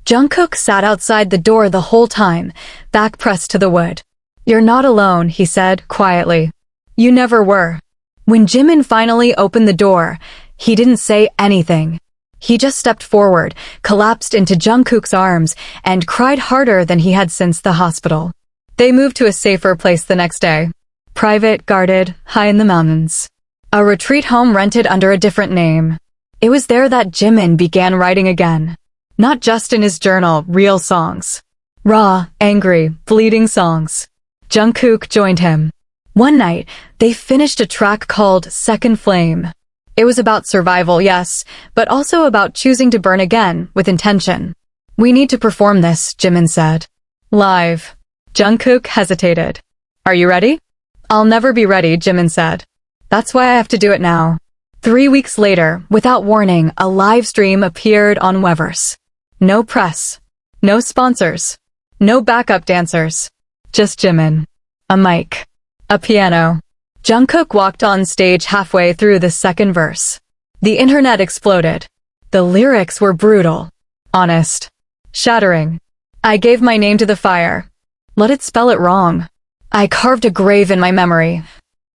Jungkook sat outside the door the whole time, back pressed to the wood. "You're not alone," he said, quietly. "You never were." When Jimin finally opened the door, he didn't say anything. He just stepped forward, collapsed into Jungkook's arms, and cried harder than he had since the hospital. They moved to a safer place the next day. Private, guarded, high in the mountains. A retreat home rented under a different name. It was there that Jimin began writing again. Not just in his journal, real songs. Raw, angry, bleeding songs. Jungkook joined him. One night, they finished a track called Second Flame. It was about survival, yes, but also about choosing to burn again, with intention. "We need to perform this," Jimin said. "Live." Jungkook hesitated. "Are you ready?" "I'll never be ready," Jimin said. "That's why I have to do it now." 3 weeks later, without warning, a live stream appeared on Weverse. No press. No sponsors. No backup dancers. Just Jimin. A mic. A piano. Jungkook walked on stage halfway through the second verse. The internet exploded. The lyrics were brutal. Honest. Shattering. "I gave my name to the fire. Let it spell it wrong. I carved a grave in my memory.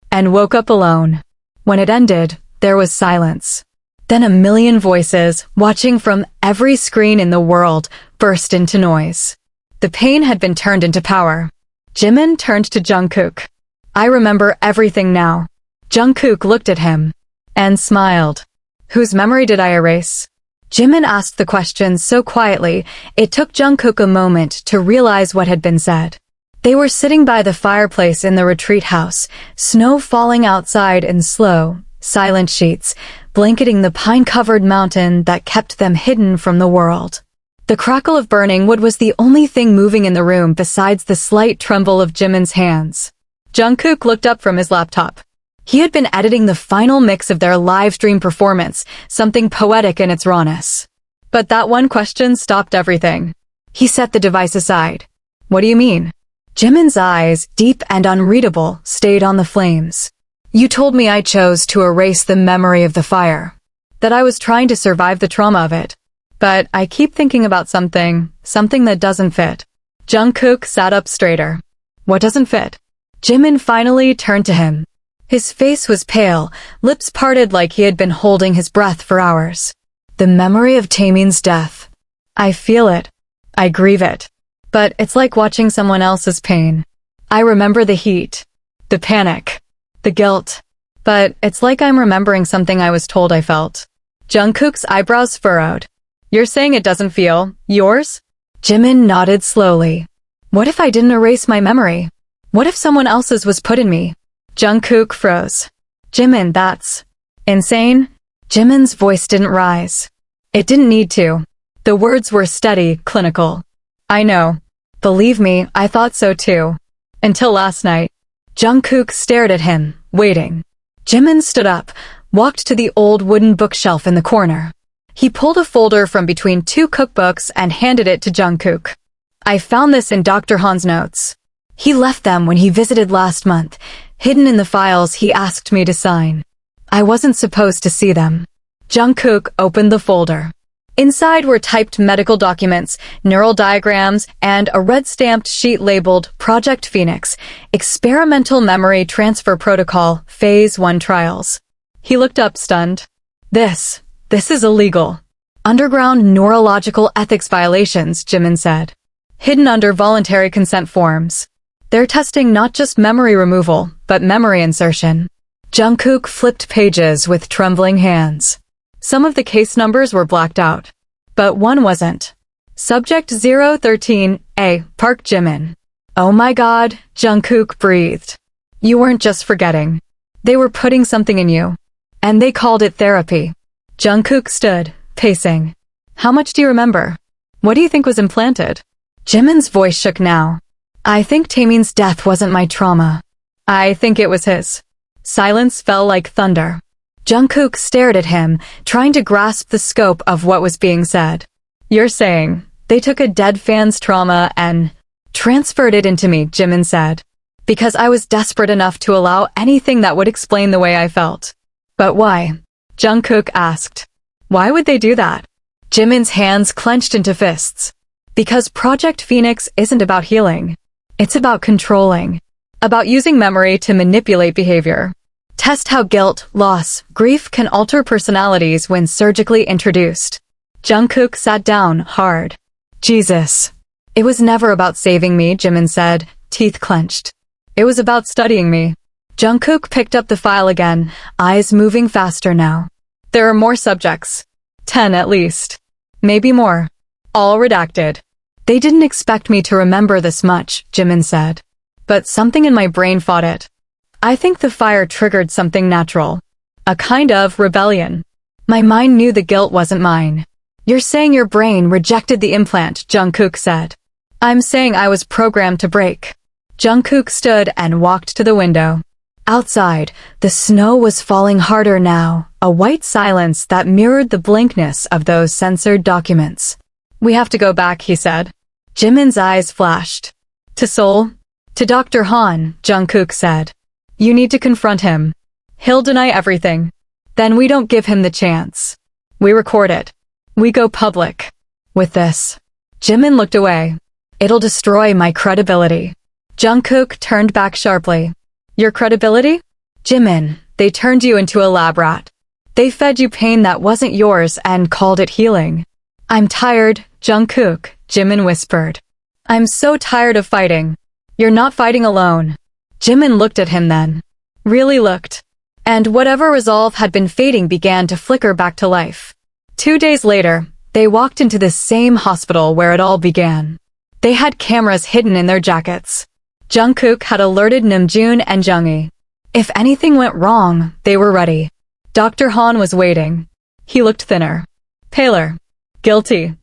And woke up alone." When it ended, there was silence. Then a million voices, watching from every screen in the world, burst into noise. The pain had been turned into power. Jimin turned to Jungkook. "I remember everything now." Jungkook looked at him and smiled. "Whose memory did I erase?" Jimin asked the question so quietly, it took Jungkook a moment to realize what had been said. They were sitting by the fireplace in the retreat house, snow falling outside in slow, silent sheets, blanketing the pine-covered mountain that kept them hidden from the world. The crackle of burning wood was the only thing moving in the room besides the slight tremble of Jimin's hands. Jungkook looked up from his laptop. He had been editing the final mix of their live stream performance, something poetic in its rawness. But that one question stopped everything. He set the device aside. "What do you mean?" Jimin's eyes, deep and unreadable, stayed on the flames. "You told me I chose to erase the memory of the fire. That I was trying to survive the trauma of it. But I keep thinking about something that doesn't fit." Jungkook sat up straighter. "What doesn't fit?" Jimin finally turned to him. His face was pale, lips parted like he had been holding his breath for hours. "The memory of Taemin's death. I feel it. I grieve it. But it's like watching someone else's pain. I remember the heat, the panic, the guilt. But it's like I'm remembering something I was told I felt." Jungkook's eyebrows furrowed. "You're saying it doesn't feel yours?" Jimin nodded slowly. "What if I didn't erase my memory? What if someone else's was put in me?" Jungkook froze. "Jimin, that's insane." Jimin's voice didn't rise. It didn't need to. The words were steady, clinical. "I know. Believe me, I thought so too. Until last night." Jungkook stared at him, waiting. Jimin stood up, walked to the old wooden bookshelf in the corner. He pulled a folder from between 2 cookbooks and handed it to Jungkook. "I found this in Dr. Han's notes. He left them when he visited last month, hidden in the files he asked me to sign. I wasn't supposed to see them." Jungkook opened the folder. Inside were typed medical documents, neural diagrams, and a red-stamped sheet labeled Project Phoenix, Experimental Memory Transfer Protocol, Phase 1 Trials. He looked up stunned. This is illegal. Underground neurological ethics violations, Jimin said. Hidden under voluntary consent forms. They're testing not just memory removal, but memory insertion." Jungkook flipped pages with trembling hands. Some of the case numbers were blacked out. But one wasn't. Subject 013A, Park Jimin. "Oh my god," Jungkook breathed. "You weren't just forgetting. They were putting something in you. And they called it therapy." Jungkook stood, pacing. "How much do you remember? What do you think was implanted?" Jimin's voice shook now. "I think Taemin's death wasn't my trauma. I think it was his." Silence fell like thunder. Jungkook stared at him, trying to grasp the scope of what was being said. "You're saying they took a dead fan's trauma and transferred it into me," Jimin said. "Because I was desperate enough to allow anything that would explain the way I felt." "But why?" Jungkook asked. "Why would they do that?" Jimin's hands clenched into fists. Because Project Phoenix isn't about healing. It's about controlling. About using memory to manipulate behavior. Test how guilt, loss, grief can alter personalities when surgically introduced. Jungkook sat down hard. Jesus. It was never about saving me, Jimin said, teeth clenched. It was about studying me. Jungkook picked up the file again, eyes moving faster now. There are more subjects. 10 at least. Maybe more. All redacted. They didn't expect me to remember this much, Jimin said. But something in my brain fought it. I think the fire triggered something natural. A kind of rebellion. My mind knew the guilt wasn't mine. You're saying your brain rejected the implant, Jungkook said. I'm saying I was programmed to break. Jungkook stood and walked to the window. Outside, the snow was falling harder now, a white silence that mirrored the blankness of those censored documents. We have to go back, he said. Jimin's eyes flashed. To Seoul? To Dr. Han, Jungkook said. You need to confront him. He'll deny everything. Then we don't give him the chance. We record it. We go public. With this. Jimin looked away. It'll destroy my credibility. Jungkook turned back sharply. Your credibility? Jimin, they turned you into a lab rat. They fed you pain that wasn't yours and called it healing. I'm tired, Jungkook, Jimin whispered. I'm so tired of fighting. You're not fighting alone. Jimin looked at him then. Really looked. And whatever resolve had been fading began to flicker back to life. 2 days later, they walked into the same hospital where it all began. They had cameras hidden in their jackets. Jungkook had alerted Namjoon and Junggi. If anything went wrong, they were ready. Dr. Han was waiting. He looked thinner. Paler. Guilty.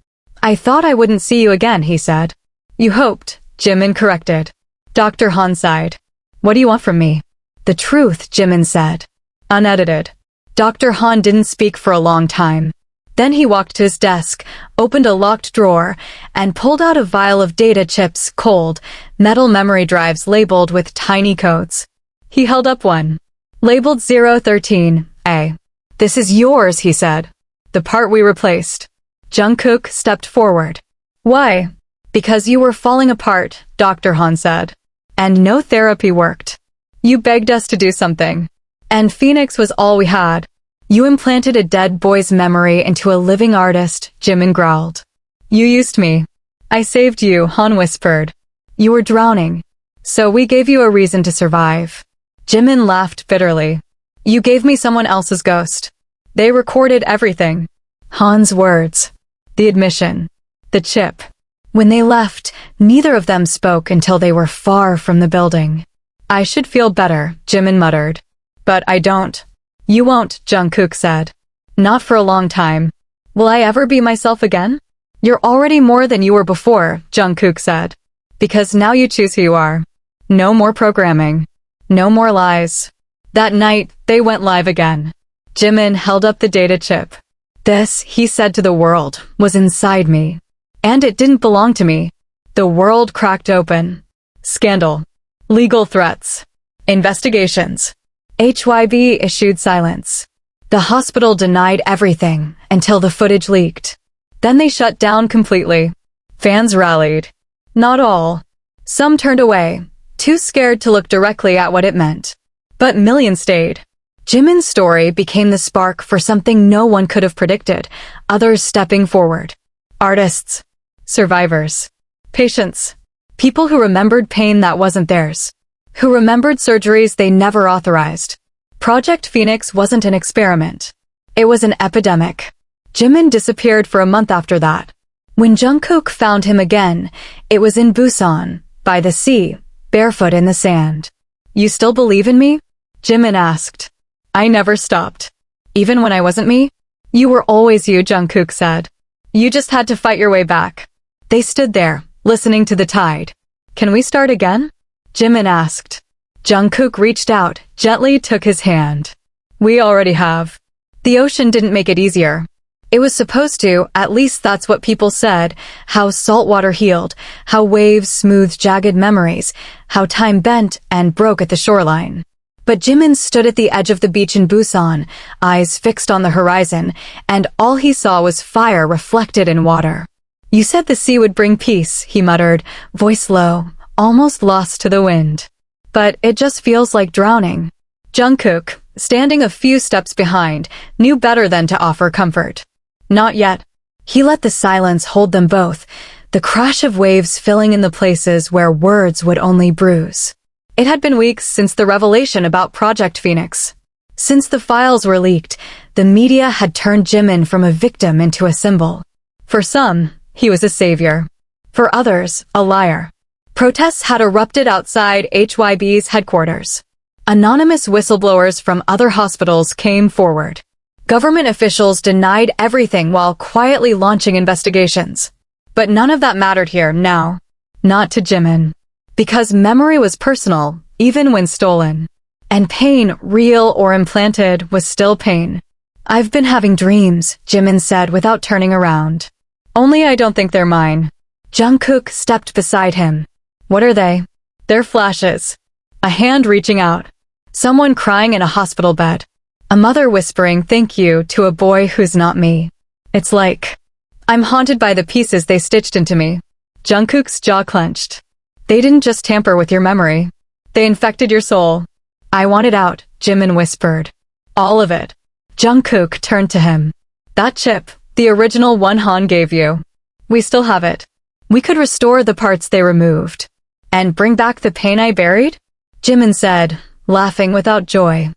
I thought I wouldn't see you again, he said. You hoped, Jimin corrected. Dr. Han sighed. What do you want from me? The truth, Jimin said. Unedited. Dr. Han didn't speak for a long time. Then he walked to his desk, opened a locked drawer, and pulled out a vial of data chips, cold, metal memory drives labeled with tiny codes. He held up one. Labeled 013A. This is yours, he said. The part we replaced. Jungkook stepped forward. Why? Because you were falling apart, Dr. Han said. And no therapy worked. You begged us to do something. And Phoenix was all we had. You implanted a dead boy's memory into a living artist, Jimin growled. You used me. I saved you, Han whispered. You were drowning. So we gave you a reason to survive. Jimin laughed bitterly. You gave me someone else's ghost. They recorded everything. Han's words. The admission. The chip. When they left, neither of them spoke until they were far from the building. I should feel better, Jimin muttered. But I don't. You won't, Jungkook said. Not for a long time. Will I ever be myself again? You're already more than you were before, Jungkook said. Because now you choose who you are. No more programming. No more lies. That night, they went live again. Jimin held up the data chip. This, he said to the world, was inside me. And it didn't belong to me. The world cracked open. Scandal. Legal threats. Investigations. HYB issued silence. The hospital denied everything until the footage leaked. Then they shut down completely. Fans rallied. Not all. Some turned away, too scared to look directly at what it meant. But millions stayed. Jimin's story became the spark for something no one could have predicted, others stepping forward. Artists. Survivors. Patients. People who remembered pain that wasn't theirs. Who remembered surgeries they never authorized. Project Phoenix wasn't an experiment. It was an epidemic. Jimin disappeared for a month after that. When Jungkook found him again, it was in Busan, by the sea, barefoot in the sand. You still believe in me? Jimin asked. I never stopped. Even when I wasn't me? You were always you, Jungkook said. You just had to fight your way back. They stood there, listening to the tide. Can we start again? Jimin asked. Jungkook reached out, gently took his hand. We already have. The ocean didn't make it easier. It was supposed to, at least that's what people said, how salt water healed, how waves smoothed jagged memories, how time bent and broke at the shoreline. But Jimin stood at the edge of the beach in Busan, eyes fixed on the horizon, and all he saw was fire reflected in water. You said the sea would bring peace, he muttered, voice low, almost lost to the wind. But it just feels like drowning. Jungkook, standing a few steps behind, knew better than to offer comfort. Not yet. He let the silence hold them both, the crash of waves filling in the places where words would only bruise. It had been weeks since the revelation about Project Phoenix. Since the files were leaked, the media had turned Jimin from a victim into a symbol. For some, he was a savior. For others, a liar. Protests had erupted outside HYB's headquarters. Anonymous whistleblowers from other hospitals came forward. Government officials denied everything while quietly launching investigations. But none of that mattered here now. Not to Jimin. Because memory was personal, even when stolen. And pain, real or implanted, was still pain. I've been having dreams, Jimin said without turning around. Only I don't think they're mine. Jungkook stepped beside him. What are they? They're flashes. A hand reaching out. Someone crying in a hospital bed. A mother whispering thank you to a boy who's not me. It's like I'm haunted by the pieces they stitched into me. Jungkook's jaw clenched. They didn't just tamper with your memory. They infected your soul. I want it out, Jimin whispered. All of it. Jungkook turned to him. That chip, the original one Han gave you. We still have it. We could restore the parts they removed. And bring back the pain I buried? Jimin said, laughing without joy.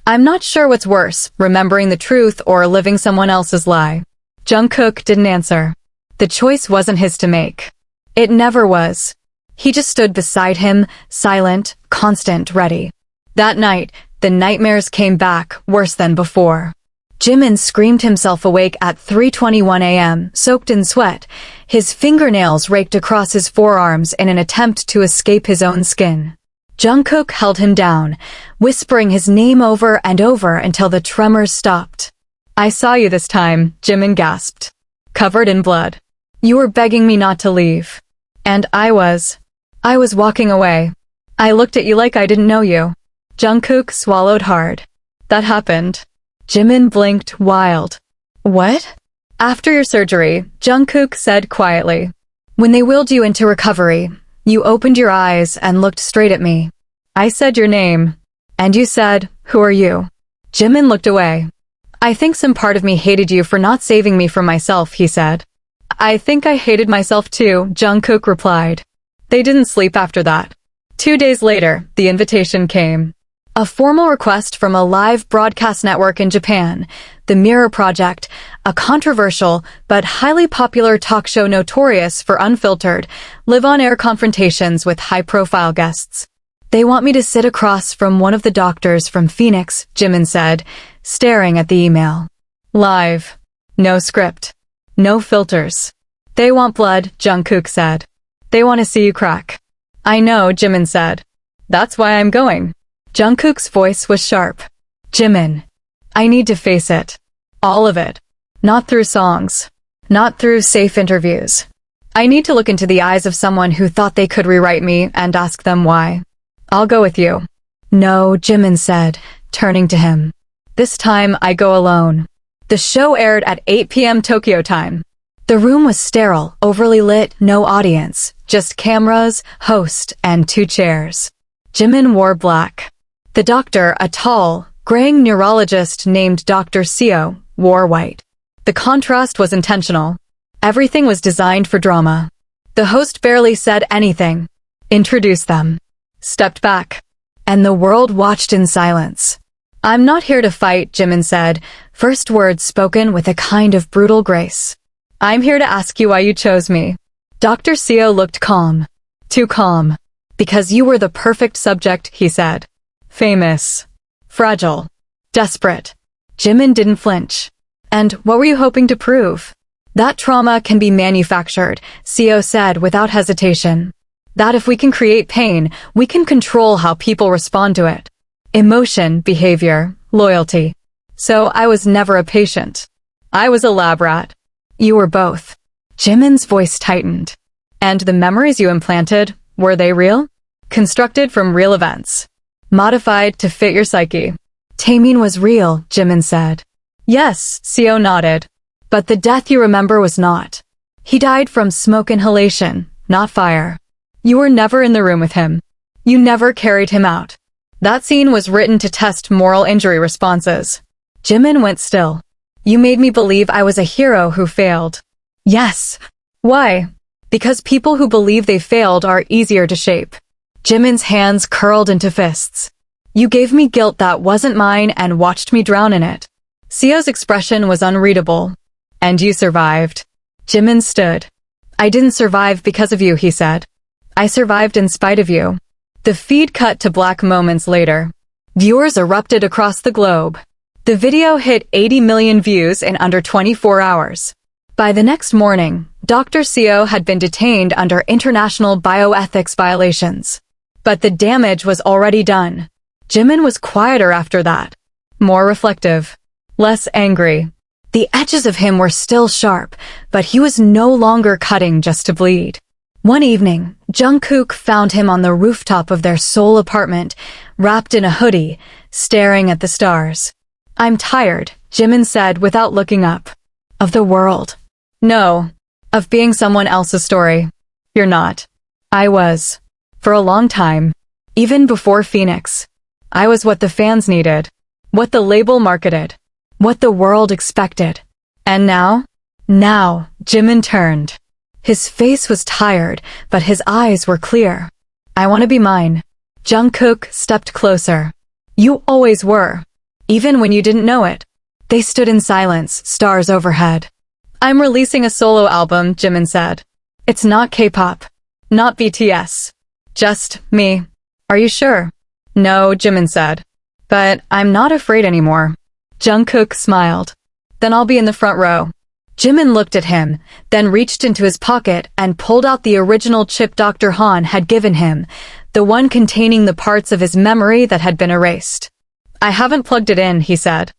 I'm not sure what's worse, remembering the truth or living someone else's lie. Jungkook didn't answer. The choice wasn't his to make. It never was. He just stood beside him, silent, constant, ready. That night, the nightmares came back, worse than before. Jimin screamed himself awake at 3:21 a.m., soaked in sweat, his fingernails raked across his forearms in an attempt to escape his own skin. Jungkook held him down, whispering his name over and over until the tremors stopped. I saw you this time, Jimin gasped. Covered in blood. You were begging me not to leave. And I was walking away. I looked at you like I didn't know you. Jungkook swallowed hard. That happened. Jimin blinked, wild. What? After your surgery, Jungkook said quietly. When they willed you into recovery, you opened your eyes and looked straight at me. I said your name, and you said, who are you? Jimin looked away. I think some part of me hated you for not saving me from myself, he said. I think I hated myself too, Jungkook replied. They didn't sleep after that. 2 days later, the invitation came. A formal request from a live broadcast network in Japan, the Mirror Project, a controversial but highly popular talk show notorious for unfiltered, live-on-air confrontations with high-profile guests. They want me to sit across from one of the doctors from Phoenix, Jimin said, staring at the email. Live. No script. No filters. They want blood, Jungkook said. They want to see you crack. I know, Jimin said. That's why I'm going. Jungkook's voice was sharp. Jimin. I need to face it. All of it. Not through songs. Not through safe interviews. I need to look into the eyes of someone who thought they could rewrite me and ask them why. I'll go with you. No, Jimin said, turning to him. This time I go alone. The show aired at 8 p.m. Tokyo time. The room was sterile, overly lit, no audience, just cameras, host, and 2 chairs. Jimin wore black. The doctor, a tall, graying neurologist named Dr. Seo, wore white. The contrast was intentional. Everything was designed for drama. The host barely said anything. Introduced them. Stepped back. And the world watched in silence. I'm not here to fight, Jimin said, first words spoken with a kind of brutal grace. I'm here to ask you why you chose me. Dr. Seo looked calm. Too calm. Because you were the perfect subject, he said. Famous. Fragile. Desperate. Jimin didn't flinch. And what were you hoping to prove? That trauma can be manufactured, Seo said without hesitation. That if we can create pain, we can control how people respond to it. Emotion, behavior, loyalty. So I was never a patient. I was a lab rat. You were both. Jimin's voice tightened. And the memories you implanted, were they real? Constructed from real events. Modified to fit your psyche. Taehyung was real, Jimin said. Yes, Seo nodded. But the death you remember was not. He died from smoke inhalation, not fire. You were never in the room with him. You never carried him out. That scene was written to test moral injury responses. Jimin went still. You made me believe I was a hero who failed. Yes. Why? Because people who believe they failed are easier to shape. Jimin's hands curled into fists. You gave me guilt that wasn't mine and watched me drown in it. Seo's expression was unreadable. And you survived. Jimin stood. I didn't survive because of you, he said. I survived in spite of you. The feed cut to black moments later. Viewers erupted across the globe. The video hit 80 million views in under 24 hours. By the next morning, Dr. Seo had been detained under international bioethics violations. But the damage was already done. Jimin was quieter after that. More reflective. Less angry. The edges of him were still sharp, but he was no longer cutting just to bleed. One evening, Jungkook found him on the rooftop of their Seoul apartment, wrapped in a hoodie, staring at the stars. I'm tired, Jimin said without looking up. Of the world. No. Of being someone else's story. You're not. I was. For a long time. Even before Phoenix. I was what the fans needed. What the label marketed. What the world expected. And now? Now, Jimin turned. His face was tired, but his eyes were clear. I want to be mine. Jungkook stepped closer. You always were. Even when you didn't know it. They stood in silence, stars overhead. I'm releasing a solo album, Jimin said. It's not K-pop. Not BTS. Just me. Are you sure? No, Jimin said. But I'm not afraid anymore. Jungkook smiled. Then I'll be in the front row. Jimin looked at him, then reached into his pocket and pulled out the original chip Dr. Han had given him, the one containing the parts of his memory that had been erased. I haven't plugged it in, he said.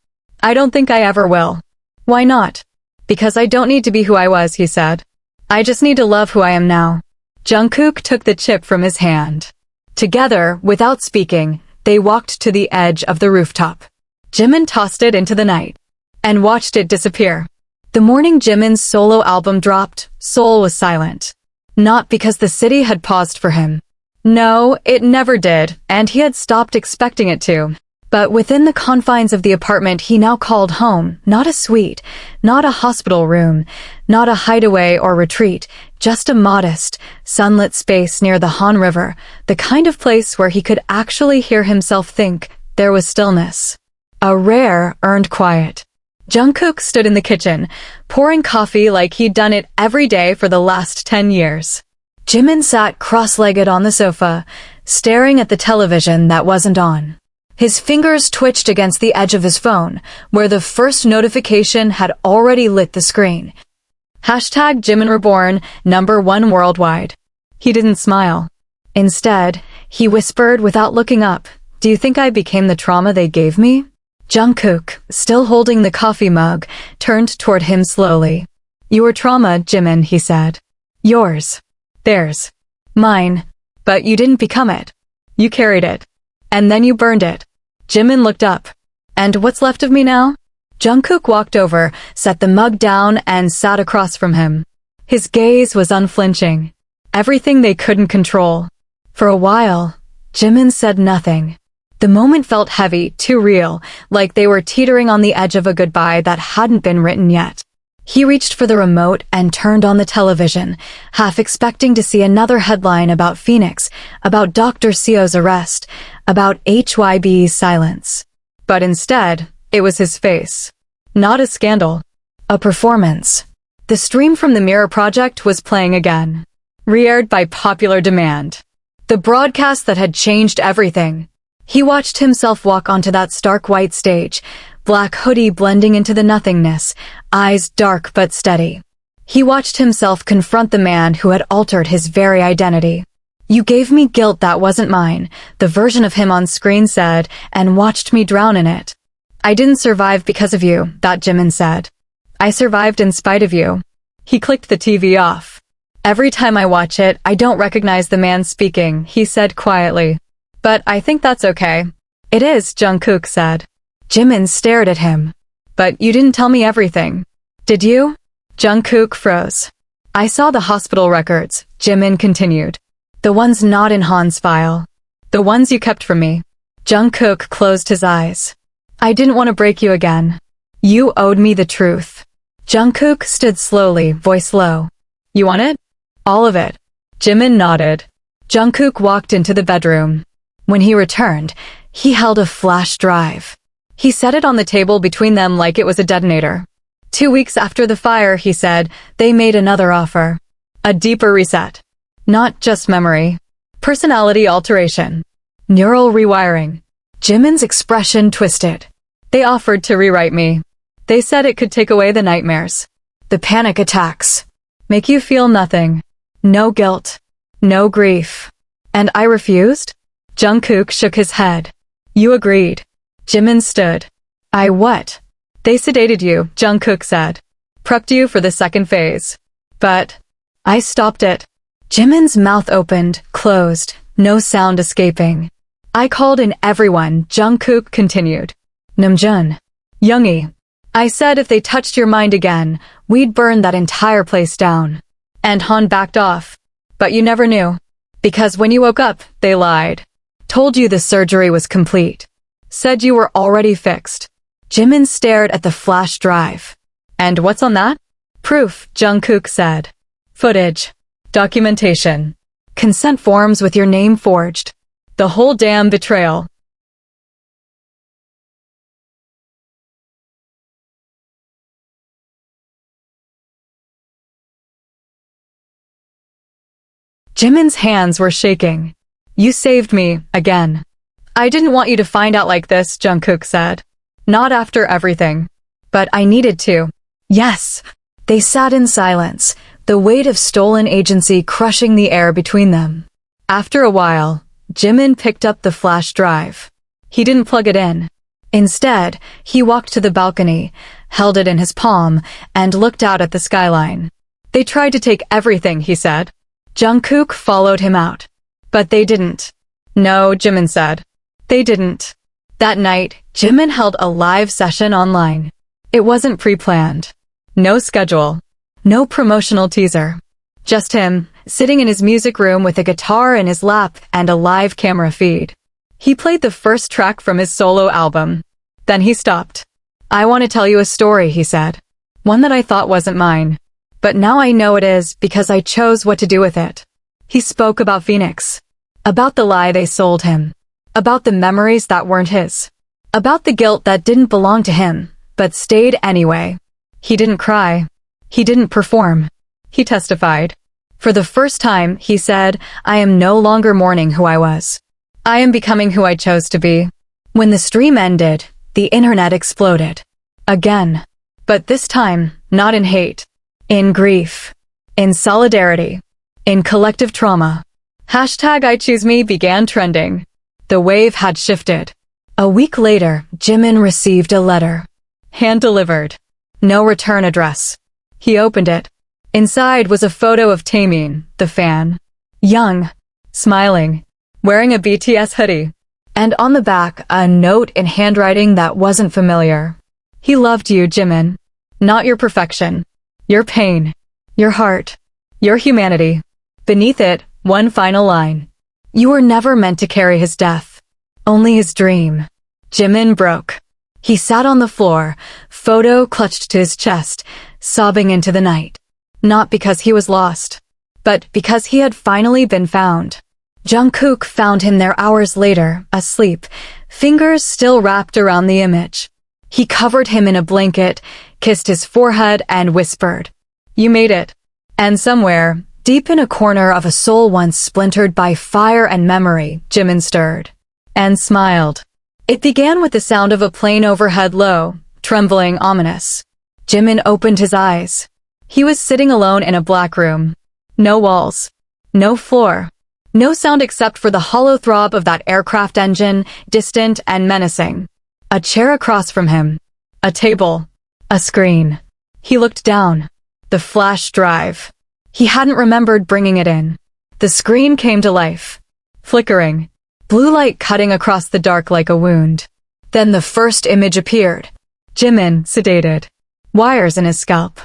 I don't think I ever will. Why not? Because I don't need to be who I was, he said. I just need to love who I am now. Jungkook took the chip from his hand. Together, without speaking, they walked to the edge of the rooftop. Jimin tossed it into the night and watched it disappear. The morning Jimin's solo album dropped, Seoul was silent. Not because the city had paused for him. No, it never did, and he had stopped expecting it to. But within the confines of the apartment he now called home, not a suite, not a hospital room, not a hideaway or retreat, just a modest, sunlit space near the Han River, the kind of place where he could actually hear himself think there was stillness. A rare, earned quiet. Jungkook stood in the kitchen, pouring coffee like he'd done it every day for the last 10 years. Jimin sat cross-legged on the sofa, staring at the television that wasn't on. His fingers twitched against the edge of his phone, where the first notification had already lit the screen. Hashtag Jimin Reborn, #1 worldwide. He didn't smile. Instead, he whispered without looking up, Do you think I became the trauma they gave me? Jungkook, still holding the coffee mug, turned toward him slowly. You were trauma, Jimin, he said. Yours. Theirs. Mine. But you didn't become it. You carried it. And then you burned it. Jimin looked up. And what's left of me now? Jungkook walked over, set the mug down, and sat across from him. His gaze was unflinching. Everything they couldn't control. For a while, Jimin said nothing. The moment felt heavy, too real, like they were teetering on the edge of a goodbye that hadn't been written yet. He reached for the remote and turned on the television, half expecting to see another headline about Phoenix, about Dr. Seo's arrest, about HYB's silence. But instead, it was his face. Not a scandal. A performance. The stream from the Mirror Project was playing again. Re-aired by popular demand. The broadcast that had changed everything. He watched himself walk onto that stark white stage, black hoodie blending into the nothingness, eyes dark but steady. He watched himself confront the man who had altered his very identity. You gave me guilt that wasn't mine, the version of him on screen said, and watched me drown in it. I didn't survive because of you, that Jimin said. I survived in spite of you. He clicked the TV off. Every time I watch it, I don't recognize the man speaking, he said quietly. But I think that's okay. It is, Jungkook said. Jimin stared at him. But you didn't tell me everything. Did you? Jungkook froze. I saw the hospital records, Jimin continued. The ones not in Han's file. The ones you kept from me. Jungkook closed his eyes. I didn't want to break you again. You owed me the truth. Jungkook stood slowly, voice low. You want it? All of it. Jimin nodded. Jungkook walked into the bedroom. When he returned, he held a flash drive. He set it on the table between them like it was a detonator. 2 weeks after the fire, he said, they made another offer. A deeper reset. Not just memory. Personality alteration. Neural rewiring. Jimin's expression twisted. They offered to rewrite me. They said it could take away the nightmares. The panic attacks. Make you feel nothing. No guilt. No grief. And I refused? Jungkook shook his head. You agreed. Jimin stood. I what? They sedated you, Jungkook said. Prepped you for the second phase. But I stopped it. Jimin's mouth opened, closed, no sound escaping. I called in everyone, Jungkook continued. Namjoon. Yoongi. I said if they touched your mind again, we'd burn that entire place down. And Han backed off. But you never knew. Because when you woke up, they lied. Told you the surgery was complete. Said you were already fixed. Jimin stared at the flash drive. And what's on that? Proof, Jungkook said. Footage. Documentation. Consent forms with your name forged. The whole damn betrayal. Jimin's hands were shaking. You saved me, again. I didn't want you to find out like this, Jungkook said. Not after everything. But I needed to. Yes. They sat in silence, the weight of stolen agency crushing the air between them. After a while, Jimin picked up the flash drive. He didn't plug it in. Instead, he walked to the balcony, held it in his palm, and looked out at the skyline. They tried to take everything, he said. Jungkook followed him out. But they didn't. No, Jimin said. They didn't. That night, Jimin held a live session online. It wasn't pre-planned. No schedule. No promotional teaser. Just him, sitting in his music room with a guitar in his lap and a live camera feed. He played the first track from his solo album. Then he stopped. I want to tell you a story, he said. One that I thought wasn't mine. But now I know it is because I chose what to do with it. He spoke about Phoenix. About the lie they sold him. About the memories that weren't his. About the guilt that didn't belong to him, but stayed anyway. He didn't cry. He didn't perform. He testified. For the first time, he said, I am no longer mourning who I was. I am becoming who I chose to be. When the stream ended, the internet exploded. Again. But this time, not in hate. In grief. In solidarity. In collective trauma. Hashtag I Choose Me began trending. The wave had shifted. A week later, Jimin received a letter. Hand-delivered. No return address. He opened it. Inside was a photo of Taehyung, the fan. Young. Smiling. Wearing a BTS hoodie. And on the back, a note in handwriting that wasn't familiar. He loved you, Jimin. Not your perfection. Your pain. Your heart. Your humanity. Beneath it, one final line. You were never meant to carry his death. Only his dream. Jimin broke. He sat on the floor, photo clutched to his chest, sobbing into the night. Not because he was lost, but because he had finally been found. Jungkook found him there hours later, asleep, fingers still wrapped around the image. He covered him in a blanket, kissed his forehead, and whispered, You made it. And somewhere, deep in a corner of a soul once splintered by fire and memory, Jimin stirred. And smiled. It began with the sound of a plane overhead low, trembling, ominous. Jimin opened his eyes. He was sitting alone in a black room. No walls. No floor. No sound except for the hollow throb of that aircraft engine, distant and menacing. A chair across from him. A table. A screen. He looked down. The flash drive. He hadn't remembered bringing it in. The screen came to life. Flickering. Blue light cutting across the dark like a wound. Then the first image appeared. Jimin, sedated. Wires in his scalp.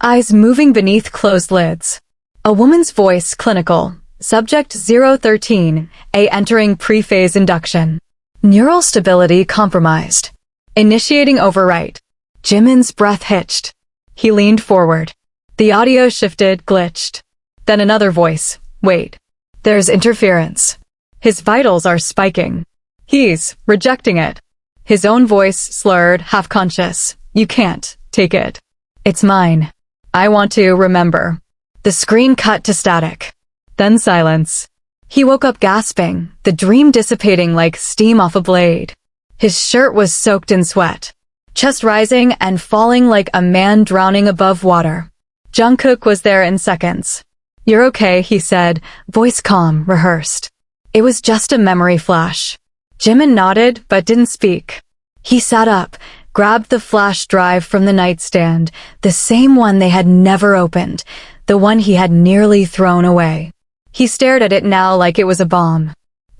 eyes moving beneath closed lids. A woman's voice, clinical. Subject 013, A entering pre-phase induction. Neural stability compromised. Initiating overwrite. Jimin's breath hitched. He leaned forward. The audio shifted, glitched. Then another voice. Wait. There's interference. His vitals are spiking. He's rejecting it. His own voice, slurred, half-conscious. You can't take it. It's mine. I want to remember. The screen cut to static. Then silence. He woke up gasping, the dream dissipating like steam off a blade. His shirt was soaked in sweat, chest rising and falling like a man drowning above water. Jungkook was there in seconds. You're okay, he said, voice calm, rehearsed. It was just a memory flash. Jimin nodded but didn't speak. He sat up, grabbed the flash drive from the nightstand, the same one they had never opened, the one he had nearly thrown away. He stared at it now like it was a bomb.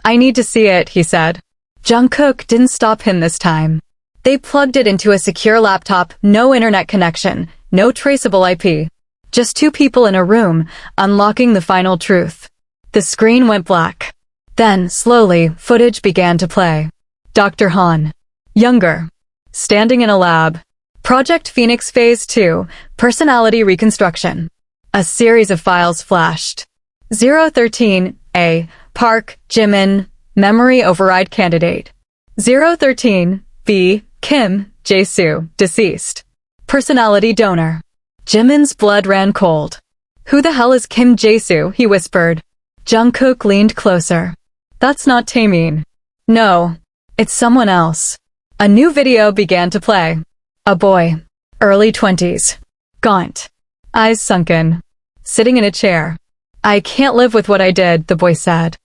I need to see it, he said. Jungkook didn't stop him this time. They plugged it into a secure laptop, no internet connection, no traceable IP. Just two people in a room, unlocking the final truth. The screen went black. Then, slowly, footage began to play. Dr. Han. Younger. Standing in a lab. Project Phoenix Phase 2, Personality Reconstruction. A series of files flashed. 013, A, Park, Jimin, Memory Override Candidate. 013, B, Kim, Jae-soo, deceased. Personality donor. Jimin's blood ran cold. Who the hell is Kim Jae-soo, he whispered. Jungkook leaned closer. That's not Taemin. No, it's someone else. A new video began to play. A boy. Early 20s. Gaunt. Eyes sunken. Sitting in a chair. I can't live with what I did, the boy said.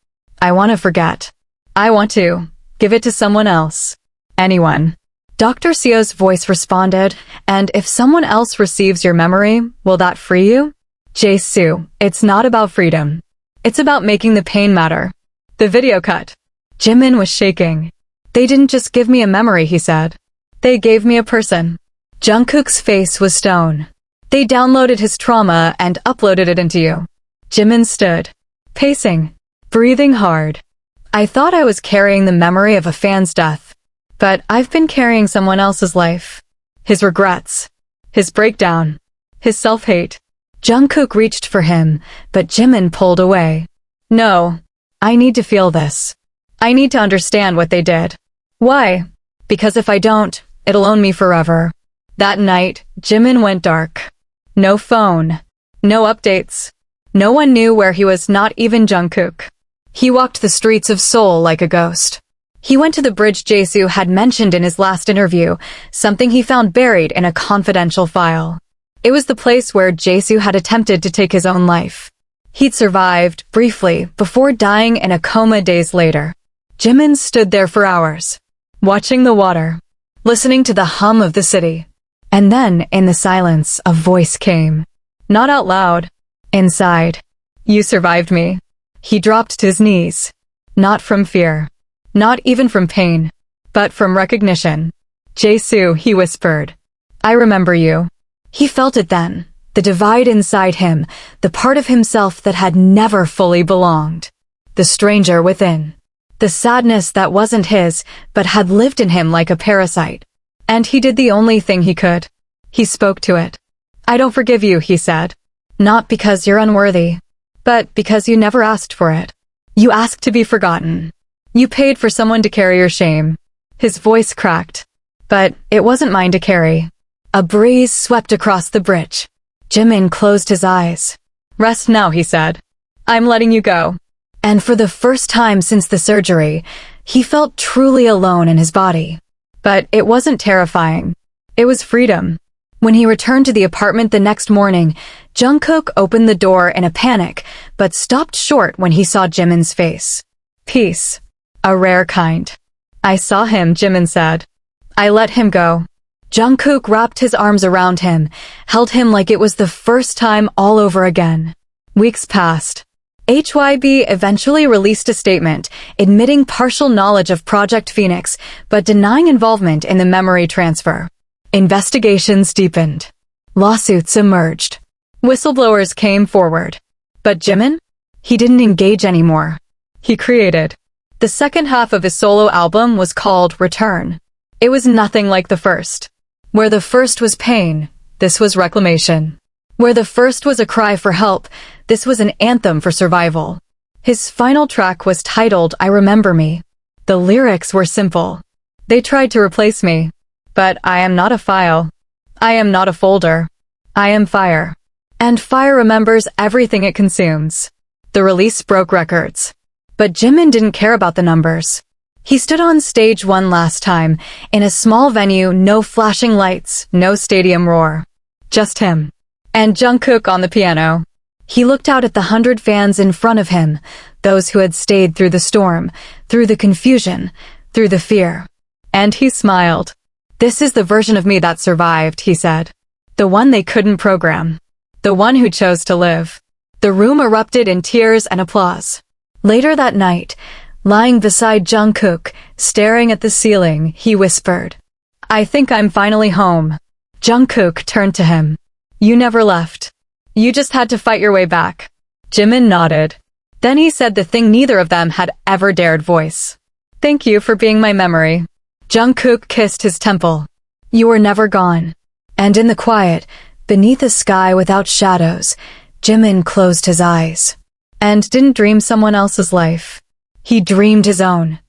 I want to forget. I want to give it to someone else. Anyone. Dr. Seo's voice responded, and if someone else receives your memory, will that free you? Jae-soo, it's not about freedom. It's about making the pain matter. The video cut. Jimin was shaking. They didn't just give me a memory, he said. They gave me a person. Jungkook's face was stone. They downloaded his trauma and uploaded it into you. Jimin stood, pacing, breathing hard. I thought I was carrying the memory of a fan's death, but I've been carrying someone else's life. His regrets, his breakdown, his self-hate. Jungkook reached for him, but Jimin pulled away. No, I need to feel this. I need to understand what they did. Why? Because if I don't, it'll own me forever. That night, Jimin went dark. No phone, no updates. No one knew where he was, not even Jungkook. He walked the streets of Seoul like a ghost. He went to the bridge Jae-soo had mentioned in his last interview, something he found buried in a confidential file. It was the place where Jae-soo had attempted to take his own life. He'd survived, briefly, before dying in a coma days later. Jimin stood there for hours, watching the water, listening to the hum of the city. And then, in the silence, a voice came. Not out loud. Inside. You survived me. He dropped to his knees. Not from fear. Not even from pain. But from recognition. Jae-soo, he whispered. I remember you. He felt it then. The divide inside him. The part of himself that had never fully belonged. The stranger within. The sadness that wasn't his, but had lived in him like a parasite. And he did the only thing he could. He spoke to it. I don't forgive you, he said. Not because you're unworthy, but because you never asked for it. You asked to be forgotten. You paid for someone to carry your shame. His voice cracked. But it wasn't mine to carry. A breeze swept across the bridge. Jimin closed his eyes. Rest now, he said. I'm letting you go. And for the first time since the surgery, he felt truly alone in his body. But it wasn't terrifying. It was freedom. When he returned to the apartment the next morning, Jungkook opened the door in a panic, but stopped short when he saw Jimin's face. Peace. A rare kind. I saw him, Jimin said. I let him go. Jungkook wrapped his arms around him, held him like it was the first time all over again. Weeks passed. HYB eventually released a statement admitting partial knowledge of Project Phoenix, but denying involvement in the memory transfer. Investigations deepened. Lawsuits emerged. Whistleblowers came forward. But Jimin? He didn't engage anymore. He created. The second half of his solo album was called Return. It was nothing like the first. Where the first was pain, this was reclamation. Where the first was a cry for help, this was an anthem for survival. His final track was titled I Remember Me. The lyrics were simple. They tried to replace me. But I am not a file. I am not a folder. I am fire. And fire remembers everything it consumes. The release broke records. But Jimin didn't care about the numbers. He stood on stage one last time, in a small venue, no flashing lights, no stadium roar. Just him. And Jungkook on the piano. He looked out at the 100 fans in front of him, those who had stayed through the storm, through the confusion, through the fear. And he smiled. This is the version of me that survived, he said. The one they couldn't program. The one who chose to live. The room erupted in tears and applause. Later that night, lying beside Jungkook, staring at the ceiling, he whispered, I think I'm finally home. Jungkook turned to him. You never left. You just had to fight your way back. Jimin nodded. Then he said the thing neither of them had ever dared voice. Thank you for being my memory. Jungkook kissed his temple. You were never gone. And in the quiet, beneath a sky without shadows, Jimin closed his eyes. And didn't dream someone else's life. He dreamed his own.